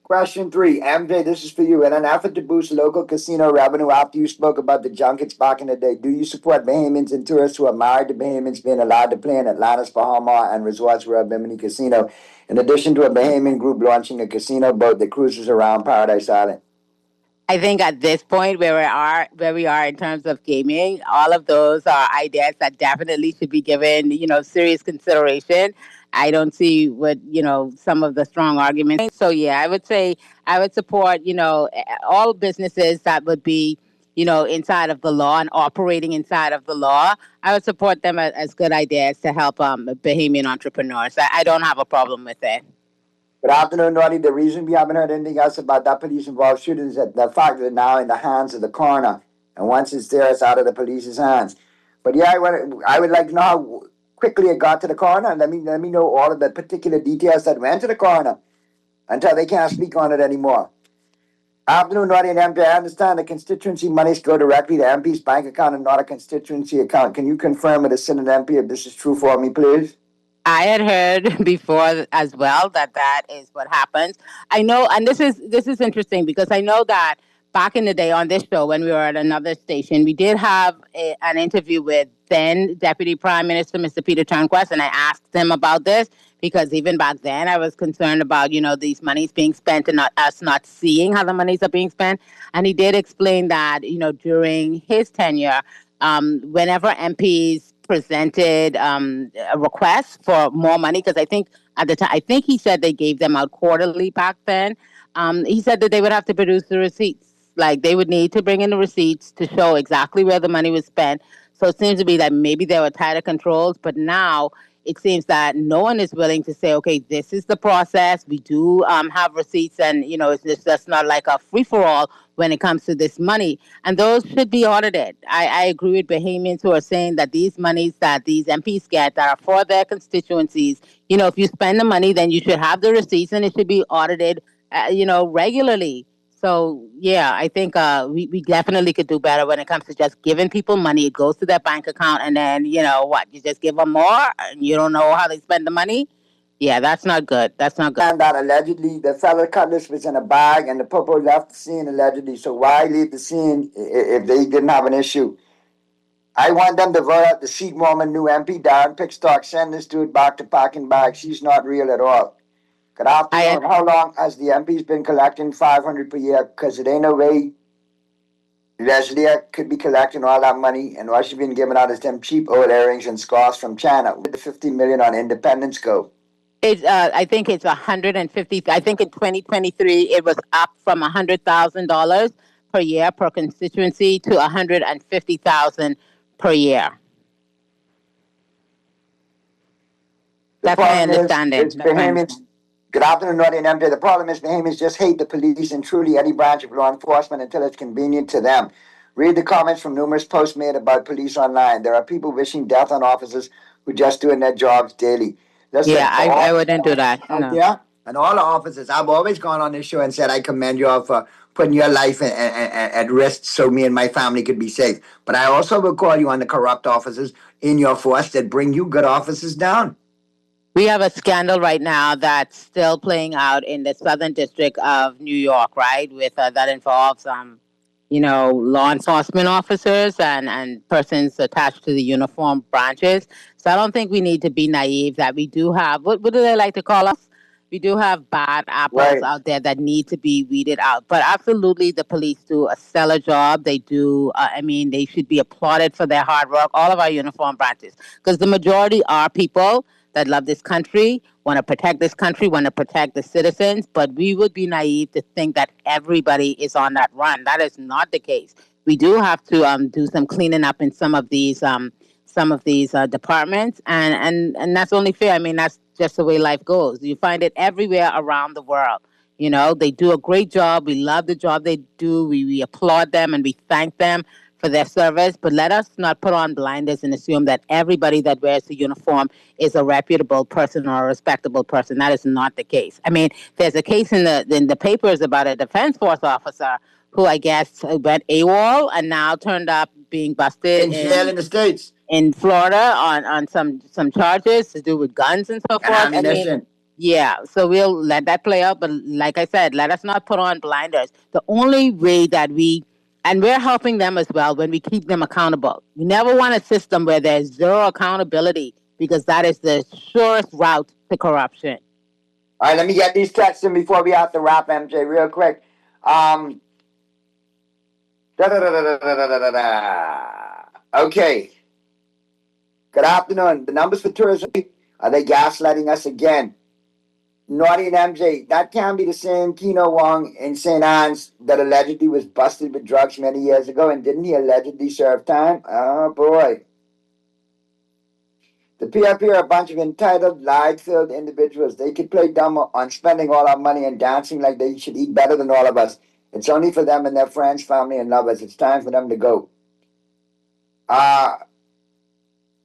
Question 3, MJ, this is for you. In an effort to boost local casino revenue, after you spoke about the junkets back in the day, do you support Bahamians and tourists who are married to Bahamians being allowed to play in Atlantis, Bahama, and Resorts World Bimini Casino, in addition to a Bahamian group launching a casino boat that cruises around Paradise Island? I think at this point where we are in terms of gaming, all of those are ideas that definitely should be given, serious consideration. I don't see what, some of the strong arguments. So yeah, I would say I would support, all businesses that would be, inside of the law and operating inside of the law. I would support them as good ideas to help Bahamian entrepreneurs. I don't have a problem with it. Good afternoon, Naughty. The reason we haven't heard anything else about that police-involved shooting is that the fact that it's now in the hands of the coroner, and once it's there, it's out of the police's hands. But yeah, I would like to know how quickly it got to the coroner. Let me know all of the particular details that went to the coroner until they can't speak on it anymore. Afternoon, Naughty and MJ. I understand the constituency monies go directly to MP's bank account and not a constituency account. Can you confirm with a Senate MP if this is true for me, please? I had heard before as well that is what happens. I know, and this is interesting because I know that back in the day on this show when we were at another station, we did have an interview with then Deputy Prime Minister Mr. Peter Turnquest, and I asked him about this because even back then I was concerned about these monies being spent and us not seeing how the monies are being spent. And he did explain that during his tenure, whenever MPs presented a request for more money, because I think at the time, he said they gave them out quarterly back then. He said that they would have to produce the receipts. Like they would need to bring in the receipts to show exactly where the money was spent. So it seems to be that maybe there were tighter controls, but now it seems that no one is willing to say, okay, this is the process. We do have receipts, and it's just not like a free-for-all when it comes to this money. And those should be audited. I agree with Bahamians who are saying that these monies that these MPs get that are for their constituencies, if you spend the money, then you should have the receipts and it should be audited, regularly. So, yeah, I think we definitely could do better when it comes to just giving people money. It goes to their bank account and then, you just give them more and you don't know how they spend the money. Yeah, that's not good. That's not good. And that allegedly the fellow cutlass was in a bag and the popo left the scene allegedly. So why leave the scene if they didn't have an issue? I want them to vote out the seat woman, new MP, Darren Pickstock. Send this dude back to packing bag. She's not real at all. Good afternoon. How long has the MPs been collecting $500 per year? Because it ain't no way Leslie could be collecting all that money, and all she's been giving out is them cheap old earrings and scarves from China. Where did the $50 million on Independence go? I think it's $150. I think in 2023 it was up from $100,000 per year per constituency to $150,000 per year. That's my understanding. Good afternoon, Naughty and MJ. The problem is Bahamians just hate the police and truly any branch of law enforcement until it's convenient to them. Read the comments from numerous posts made about police online. There are people wishing death on officers who just doing their jobs daily. I wouldn't do that. No. Yeah, and all the officers. I've always gone on this show and said I commend you all for putting your life at risk so me and my family could be safe. But I also will call you on the corrupt officers in your force that bring you good officers down. We have a scandal right now that's still playing out in the Southern District of New York, right? With that involves, law enforcement officers and persons attached to the uniform branches. So I don't think we need to be naive that we do have, what do they like to call us? We do have bad apples out there that need to be weeded out. But absolutely, the police do a stellar job. They do, they should be applauded for their hard work, all of our uniform branches. Because the majority are people that love this country, want to protect this country, want to protect the citizens. But we would be naive to think that everybody is on that run. That is not the case. We do have to do some cleaning up in some of these departments, and that's only fair. That's just the way life goes. You find it everywhere around the world. They do a great job. We love the job they do. We applaud them and we thank them for their service. But let us not put on blinders and assume that everybody that wears the uniform is a reputable person or a respectable person. That is not the case. There's a case in the papers about a Defense Force officer who I guess went AWOL and now turned up being busted in jail in the States. In Florida on some charges to do with guns and so forth. So we'll let that play out. But like I said, let us not put on blinders. The only way that we're helping them as well when we keep them accountable. We never want a system where there's zero accountability because that is the surest route to corruption. All right, let me get these texts in before we have to wrap, MJ, real quick. Okay. Good afternoon. The numbers for tourism, are they gaslighting us again? Naughty and MJ, that can be the same Keno Wong in St. Anne's that allegedly was busted with drugs many years ago, and didn't he allegedly serve time? Oh, boy. The PFP are a bunch of entitled, lied-filled individuals. They could play dumb on spending all our money and dancing like they should eat better than all of us. It's only for them and their friends, family, and lovers. It's time for them to go.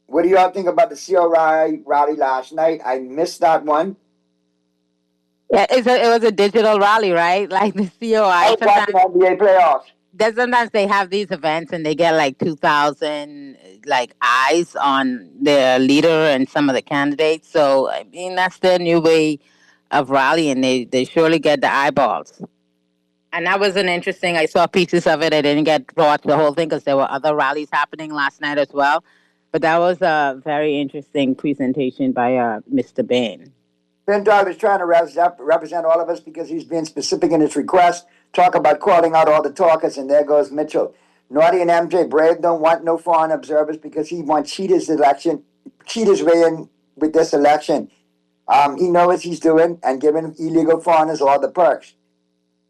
What do you all think about the COI rally last night? I missed that one. Yeah, it was a digital rally, right? Like the COI. I was watching NBA playoffs. Sometimes they have these events and they get like 2,000 eyes on their leader and some of the candidates. So that's their new way of rallying. They surely get the eyeballs. And that was an interesting. I saw pieces of it. I didn't get to watch the whole thing because there were other rallies happening last night as well. But that was a very interesting presentation by Mr. Bain. Pinto was trying to represent all of us because he's being specific in his request. Talk about calling out all the talkers, and there goes Mitchell. Naughty and MJ, Brave don't want no foreign observers because he wants cheaters way in with this election. He knows what he's doing and giving illegal foreigners all the perks.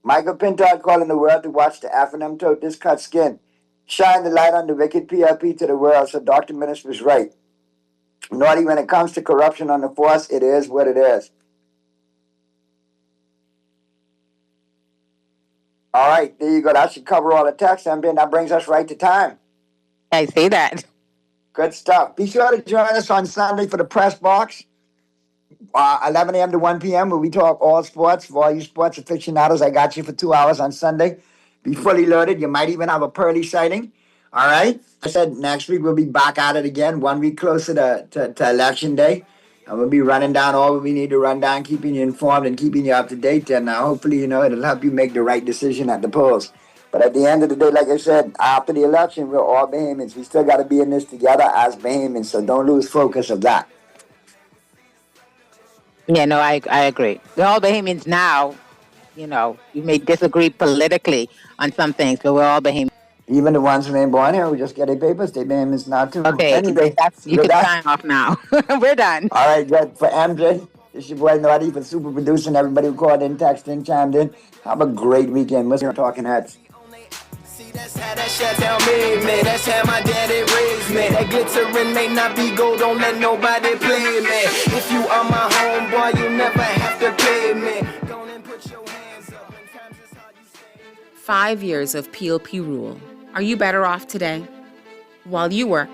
Michael Pinto calling the world to watch the F&M tote this cut skin. Shine the light on the wicked PLP to the world, so Dr. Minister was right. Naughty, when it comes to corruption on the force, it is what it is. All right, there you go. That should cover all the text, and that brings us right to time. I see that. Good stuff. Be sure to join us on Sunday for the Press Box, 11 a.m. to 1 p.m., where we talk all sports. For all you sports aficionados, I got you for 2 hours on Sunday. Be fully loaded. You might even have a pearly sighting. All right? I said next week we'll be back at it again, 1 week closer to Election Day. And we'll be running down all what we need to run down, keeping you informed and keeping you up to date. And hopefully, it'll help you make the right decision at the polls. But at the end of the day, like I said, after the election, we're all Bahamians. We still got to be in this together as Bahamians, so don't lose focus of that. Yeah, no, I agree. We're all Bahamians now. You may disagree politically on some things, but we're all Bahamians. Even the ones who ain't born here, we just get their papers. They Bahamians now, too. Okay, anyway, you can sign off now. We're done. All right, good. For MJ, this is your boy Naughty, for super producing, everybody who called in, texted in, chimed in. Have a great weekend. Listen to Talking Heads. That's how that shit down made me. That's how my daddy raised me. That glittering may not be gold, don't let nobody play me. If you are my homeboy, you never have to pay me. Go and put your hands up. 5 years of PLP rule. Are you better off today? While you work,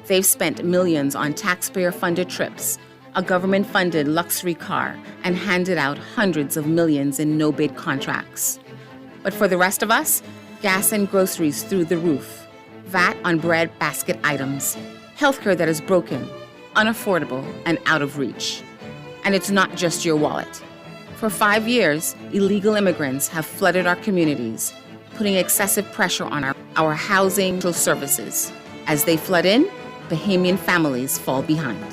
they've spent millions on taxpayer-funded trips, a government-funded luxury car and handed out hundreds of millions in no-bid contracts. But for the rest of us, gas and groceries through the roof, VAT on bread basket items, healthcare that is broken, unaffordable, and out of reach. And it's not just your wallet. For 5 years, illegal immigrants have flooded our communities, putting excessive pressure on our housing and services. As they flood in, Bahamian families fall behind.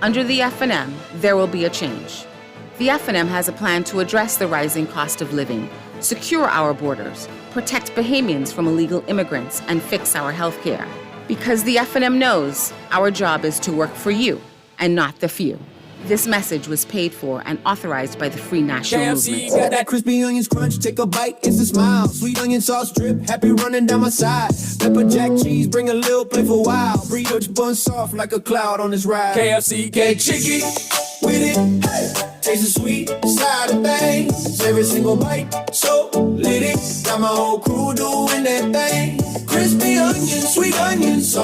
Under the F&M, there will be a change. The F&M has a plan to address the rising cost of living, secure our borders, protect Bahamians from illegal immigrants, and fix our health care. Because the F&M knows our job is to work for you and not the few. This message was paid for and authorized by the Free National KFC Movement. got that crispy onions crunch, take a bite, it's a smile. Sweet onion sauce drip, happy running down my side. Pepper jack cheese, bring a little playful wow. Burrito bun soft like a cloud on this ride. KFC, get chicky with it, hey. Taste the sweet side of things. Every single bite, so lit it. Got my whole crew doing that thing. Crispy onions, sweet onion sauce.